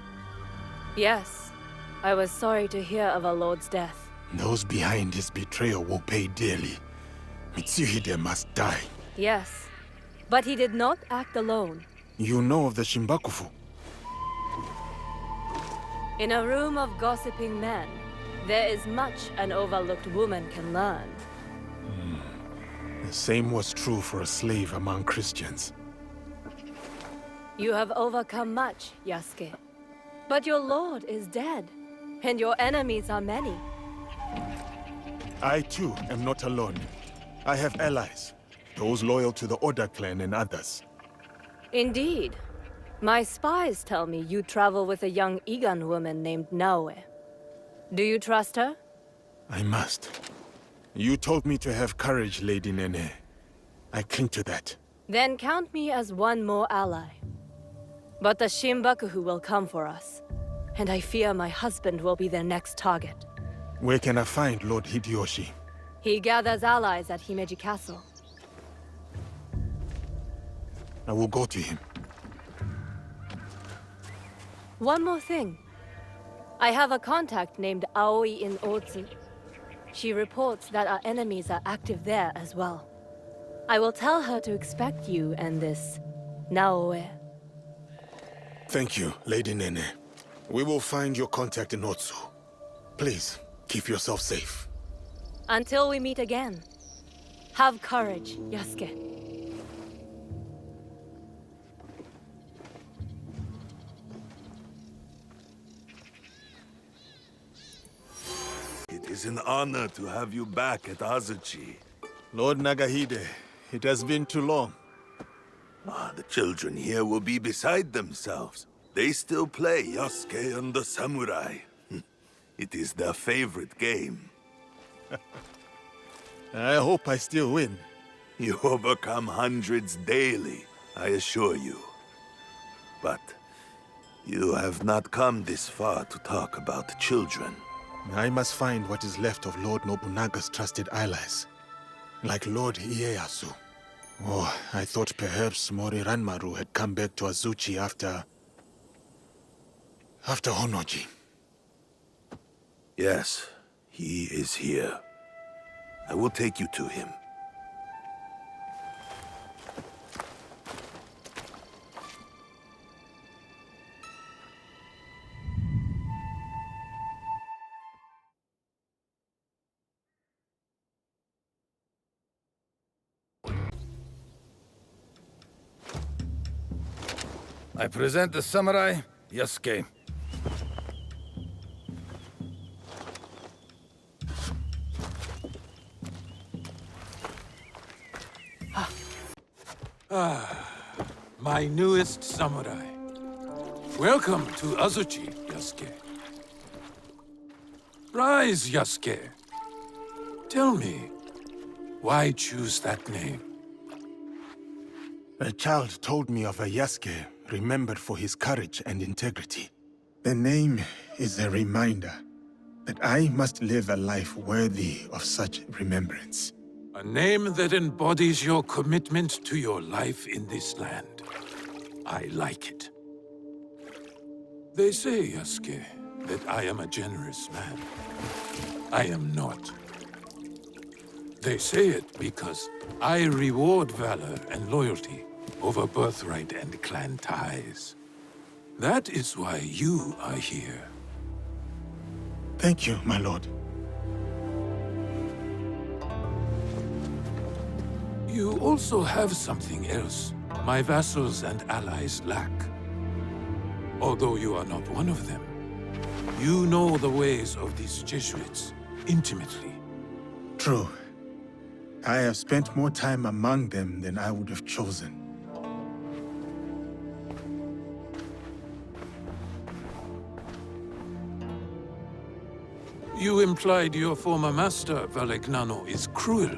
Yes, I was sorry to hear of our lord's death. Those behind his betrayal will pay dearly. Mitsuhide must die. Yes, but he did not act alone. You know of the Shimbakufu? In a room of gossiping men, there is much an overlooked woman can learn. The same was true for a slave among Christians. You have overcome much, Yasuke. But your lord is dead, and your enemies are many. I too am not alone. I have allies, those loyal to the Oda clan and others. Indeed. My spies tell me you travel with a young Igan woman named Naoe. Do you trust her? I must. You told me to have courage, Lady Nene. I cling to that. Then count me as one more ally. But the Shimbakufu will come for us, and I fear my husband will be their next target. Where can I find Lord Hideyoshi? He gathers allies at Himeji Castle. I will go to him. One more thing. I have a contact named Aoi in Otsu. She reports that our enemies are active there as well. I will tell her to expect you and this Naoe. Thank you, Lady Nene. We will find your contact in Otsu. Please, keep yourself safe. Until we meet again, have courage, Yasuke. It is an honor to have you back at Azuchi. Lord Nagahide, it has been too long. The children here will be beside themselves. They still play Yasuke and the Samurai. It is their favorite game. I hope I still win. You overcome hundreds daily, I assure you. But you have not come this far to talk about children. I must find what is left of Lord Nobunaga's trusted allies, like Lord Ieyasu. Oh, I thought perhaps Mori Ranmaru had come back to Azuchi after Honoji. Yes, he is here. I will take you to him. I present the samurai, Yasuke. My newest samurai. Welcome to Azuchi, Yasuke. Rise, Yasuke. Tell me, why choose that name? A child told me of a Yasuke remembered for his courage and integrity. The name is a reminder that I must live a life worthy of such remembrance. A name that embodies your commitment to your life in this land. I like it. They say, Yasuke, that I am a generous man. I am not. They say it because I reward valor and loyalty over birthright and clan ties. That is why you are here. Thank you, my lord. You also have something else my vassals and allies lack. Although you are not one of them, you know the ways of these Jesuits intimately. True. I have spent more time among them than I would have chosen. You implied your former master, Valegnano, is cruel.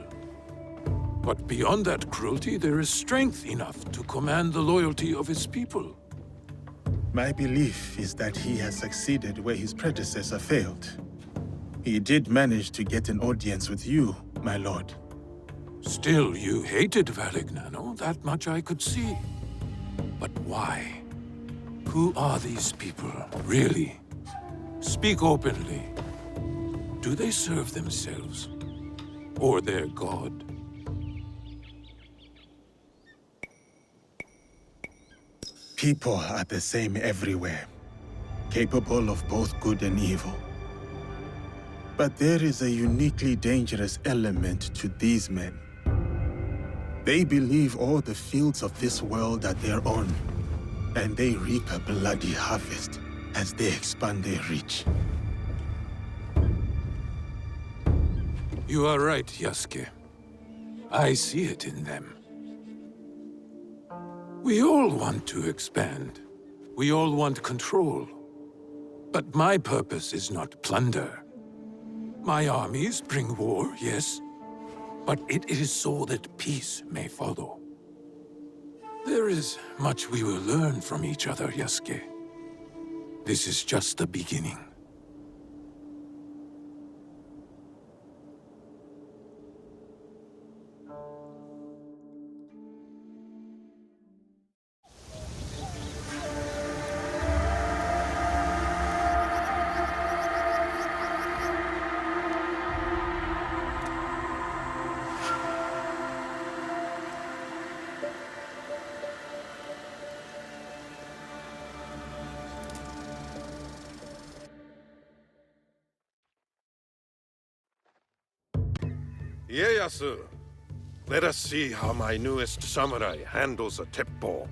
But beyond that cruelty, there is strength enough to command the loyalty of his people. My belief is that he has succeeded where his predecessor failed. He did manage to get an audience with you, my lord. Still, you hated Valegnano, that much I could see. But why? Who are these people, really? Speak openly. Do they serve themselves? Or their god? People are the same everywhere, capable of both good and evil. But there is a uniquely dangerous element to these men. They believe all the fields of this world are their own, and they reap a bloody harvest as they expand their reach. You are right, Yasuke. I see it in them. We all want to expand. We all want control. But my purpose is not plunder. My armies bring war, yes, but it is so that peace may follow. There is much we will learn from each other, Yasuke. This is just the beginning. Ieyasu, let us see how my newest samurai handles a teppo.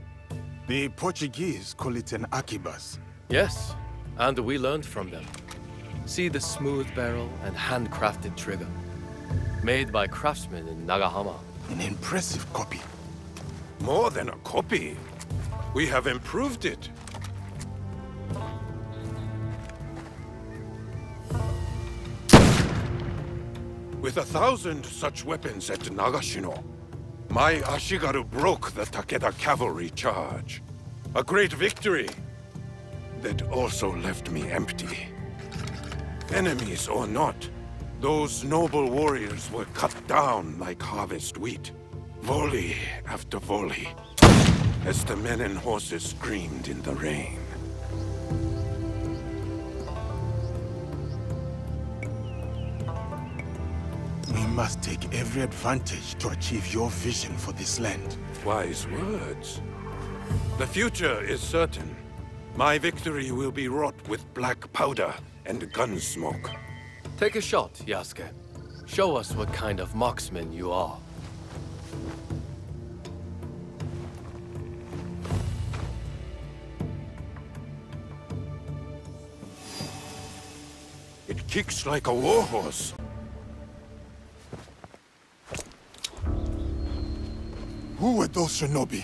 The Portuguese call it an arquebus. Yes, and we learned from them. See the smooth barrel and handcrafted trigger. Made by craftsmen in Nagahama. An impressive copy. More than a copy. We have improved it. With 1,000 such weapons at Nagashino, my Ashigaru broke the Takeda cavalry charge. A great victory that also left me empty. Enemies or not, those noble warriors were cut down like harvest wheat. Volley after volley, as the men and horses screamed in the rain. We must take every advantage to achieve your vision for this land. Wise words. The future is certain. My victory will be wrought with black powder and gun smoke. Take a shot, Yasuke. Show us what kind of marksman you are. It kicks like a warhorse. Who were those shinobi?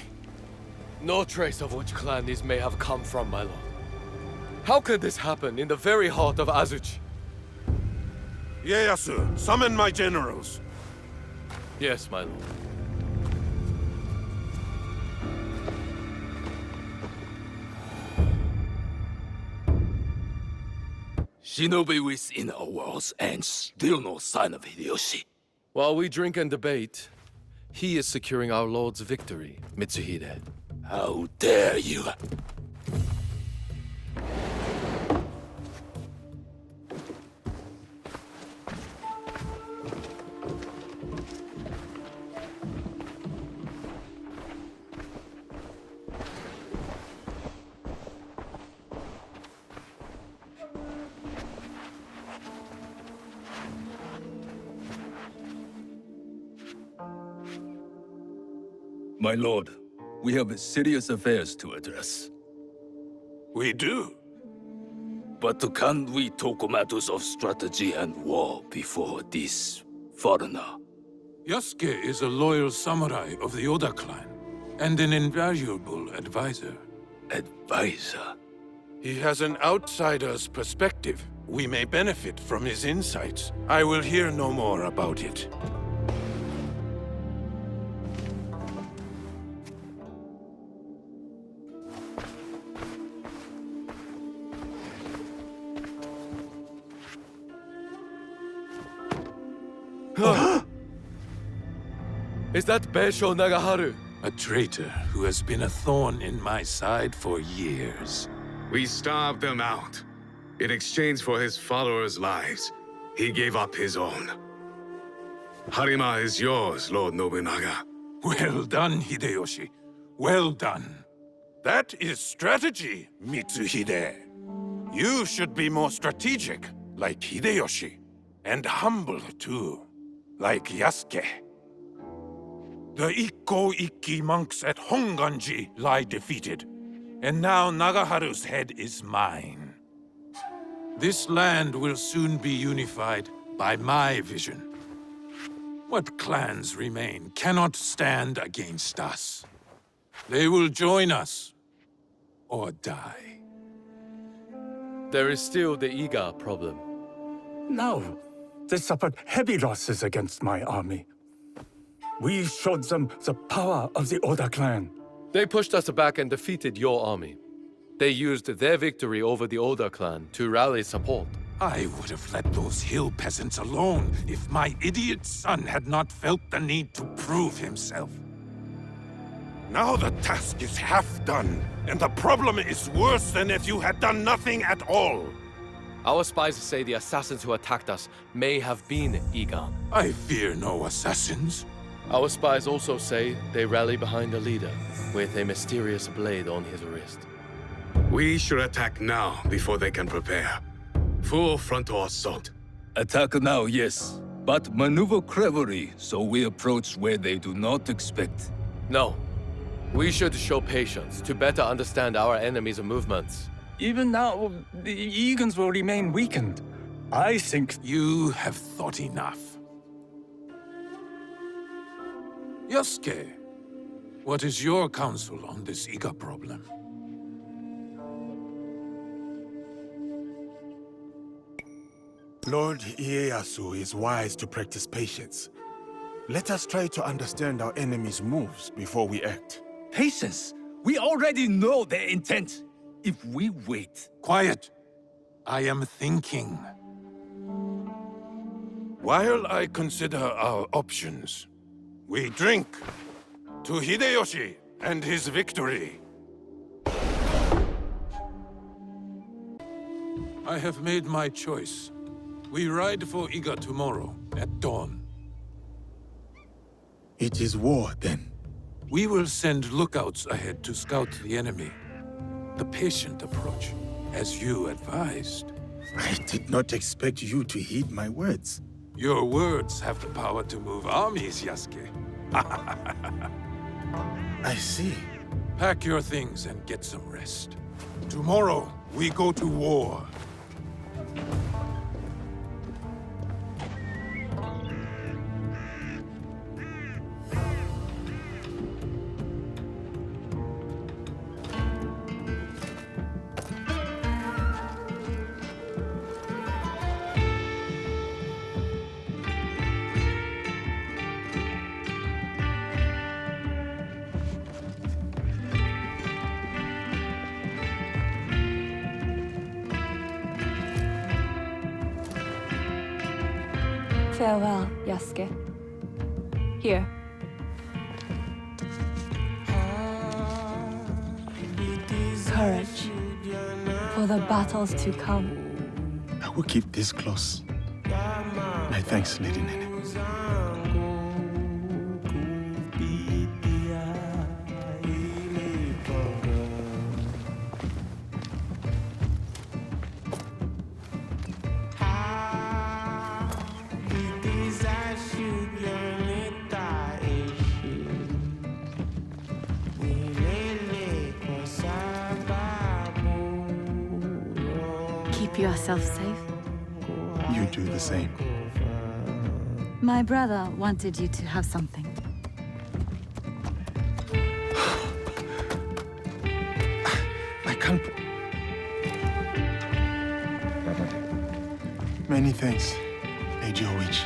No trace of which clan these may have come from, my lord. How could this happen in the very heart of Azuchi? Ieyasu, summon my generals. Yes, my lord. Shinobi within our walls and still no sign of Hideyoshi. While we drink and debate, he is securing our lord's victory, Mitsuhide. How dare you! My lord, we have serious affairs to address. We do? But can't we talk matters of strategy and war before this foreigner? Yasuke is a loyal samurai of the Oda clan, and an invaluable advisor. Advisor? He has an outsider's perspective. We may benefit from his insights. I will hear no more about it. Is that Beisho Nagaharu? A traitor who has been a thorn in my side for years. We starved him out. In exchange for his followers' lives, he gave up his own. Harima is yours, Lord Nobunaga. Well done, Hideyoshi. Well done. That is strategy, Mitsuhide. You should be more strategic, like Hideyoshi. And humble, too, like Yasuke. The Ikko-Ikki monks at Honganji lie defeated. And now Nagaharu's head is mine. This land will soon be unified by my vision. What clans remain cannot stand against us. They will join us, or die. There is still the Iga problem. No, they suffered heavy losses against my army. We showed them the power of the Oda clan. They pushed us back and defeated your army. They used their victory over the Oda clan to rally support. I would have let those hill peasants alone if my idiot son had not felt the need to prove himself. Now the task is half done, and the problem is worse than if you had done nothing at all. Our spies say the assassins who attacked us may have been Iga. I fear no assassins. Our spies also say they rally behind a leader with a mysterious blade on his wrist. We should attack now before they can prepare. Full frontal assault. Attack now, yes. but maneuver cleverly so we approach where they do not expect. No. We should show patience to better understand our enemy's movements. Even now, the Egans will remain weakened. I think... You have thought enough. Yasuke, what is your counsel on this Iga problem? Lord Ieyasu is wise to practice patience. Let us try to understand our enemy's moves before we act. Patience! We already know their intent. If we wait... Quiet! I am thinking. While I consider our options, we drink to Hideyoshi and his victory. I have made my choice. We ride for Iga tomorrow at dawn. It is war, then. We will send lookouts ahead to scout the enemy. The patient approach, as you advised. I did not expect you to heed my words. Your words have the power to move armies, Yasuke. I see. Pack your things and get some rest. Tomorrow, we go to war. Farewell, Yasuke. Here. Courage for the battles to come. I will keep this close. My thanks, Lady Nene. Keep yourself safe. You do the same. My brother wanted you to have something. I can't... Many thanks, Lady Oichi.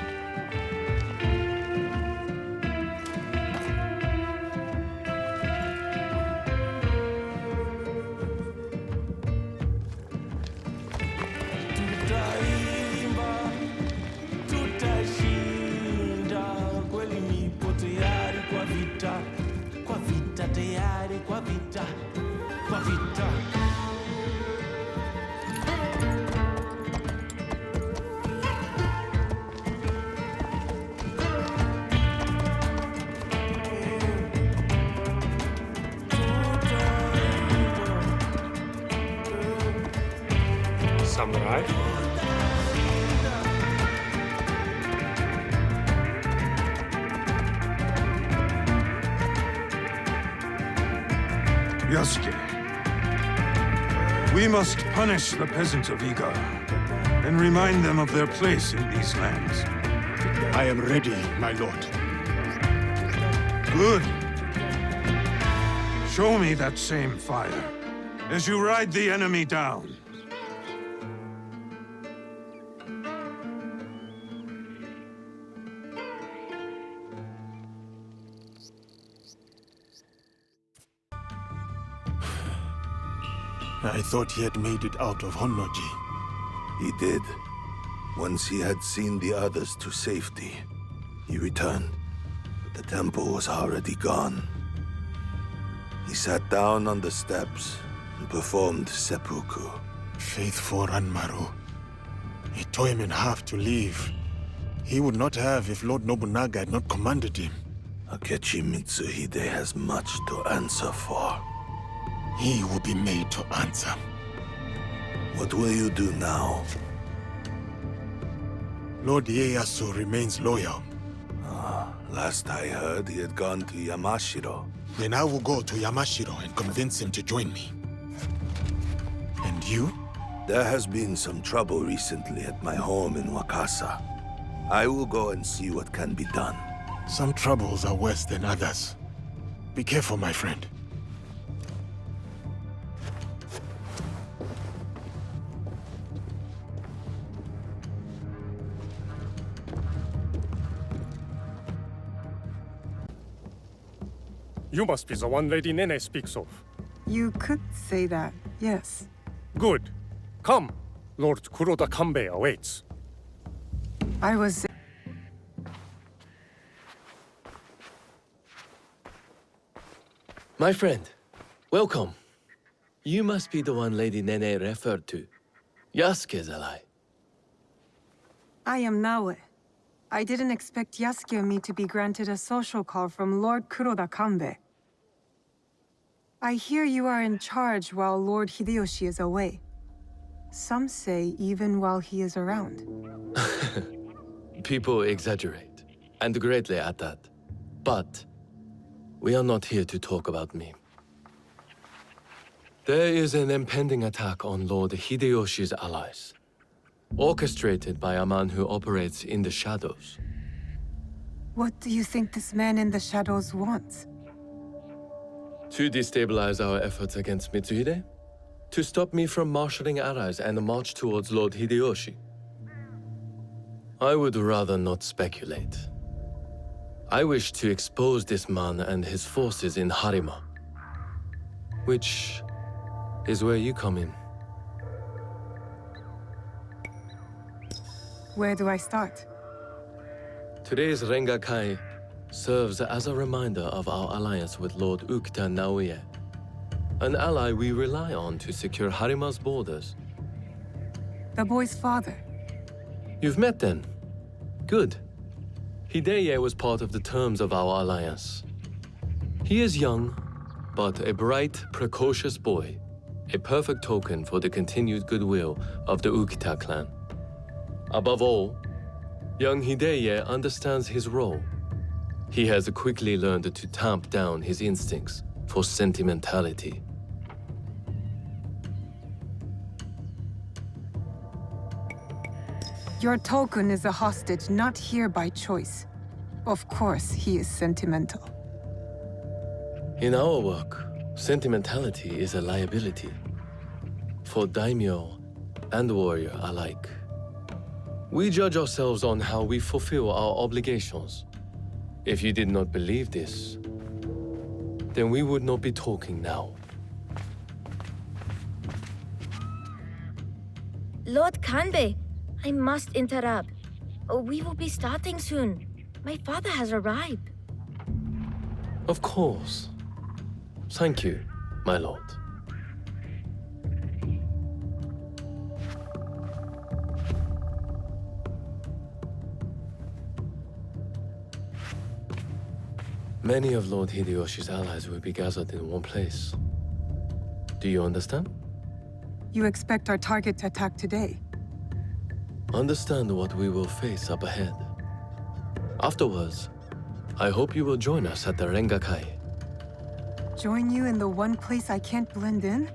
Samurai? Yasuke, we must punish the peasants of Iga and remind them of their place in these lands. I am ready, my lord. Good. Show me that same fire as you ride the enemy down. I thought he had made it out of Honnoji. He did. Once he had seen the others to safety, he returned. But the temple was already gone. He sat down on the steps and performed seppuku. Faithful Ranmaru. He tore him in half to leave. He would not have if Lord Nobunaga had not commanded him. Akechi Mitsuhide has much to answer for. He will be made to answer. What will you do now? Lord Ieyasu remains loyal. Last I heard, he had gone to Yamashiro. Then I will go to Yamashiro and convince him to join me. And you? There has been some trouble recently at my home in Wakasa. I will go and see what can be done. Some troubles are worse than others. Be careful, my friend. You must be the one Lady Nene speaks of. You could say that, yes. Good. Come. Lord Kuroda Kanbei awaits. I was... My friend, welcome. You must be the one Lady Nene referred to. Yasuke's ally. I am Naoe. I didn't expect Yasuke and me to be granted a social call from Lord Kuroda Kanbei. I hear you are in charge while Lord Hideyoshi is away. Some say even while he is around. People exaggerate, and greatly at that. But we are not here to talk about me. There is an impending attack on Lord Hideyoshi's allies, orchestrated by a man who operates in the shadows. What do you think this man in the shadows wants? To destabilize our efforts against Mitsuhide? To stop me from marshaling allies and march towards Lord Hideyoshi? I would rather not speculate. I wish to expose this man and his forces in Harima, which is where you come in. Where do I start? Today's Rengakai serves as a reminder of our alliance with Lord Ukita Naoye, an ally we rely on to secure Harima's borders. The boy's father. You've met then? Good. Hideye was part of the terms of our alliance. He is young, but a bright, precocious boy, a perfect token for the continued goodwill of the Ukita clan. Above all, young Hideye understands his role. He has quickly learned to tamp down his instincts for sentimentality. Your token is a hostage not here by choice. Of course, he is sentimental. In our work, sentimentality is a liability. For daimyo and warrior alike. We judge ourselves on how we fulfill our obligations. If you did not believe this, then we would not be talking now. Lord Kanbei, I must interrupt. We will be starting soon. My father has arrived. Of course. Thank you, my lord. Many of Lord Hideyoshi's allies will be gathered in one place. Do you understand? You expect our target to attack today? Understand what we will face up ahead. Afterwards, I hope you will join us at the Rengakai. Join you in the one place I can't blend in?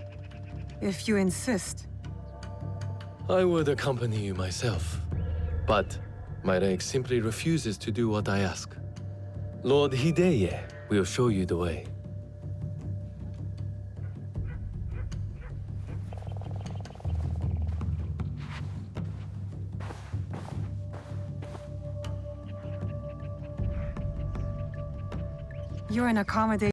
If you insist. I would accompany you myself, but my rank simply refuses to do what I ask. Lord Hideye will show you the way. You're an accommodating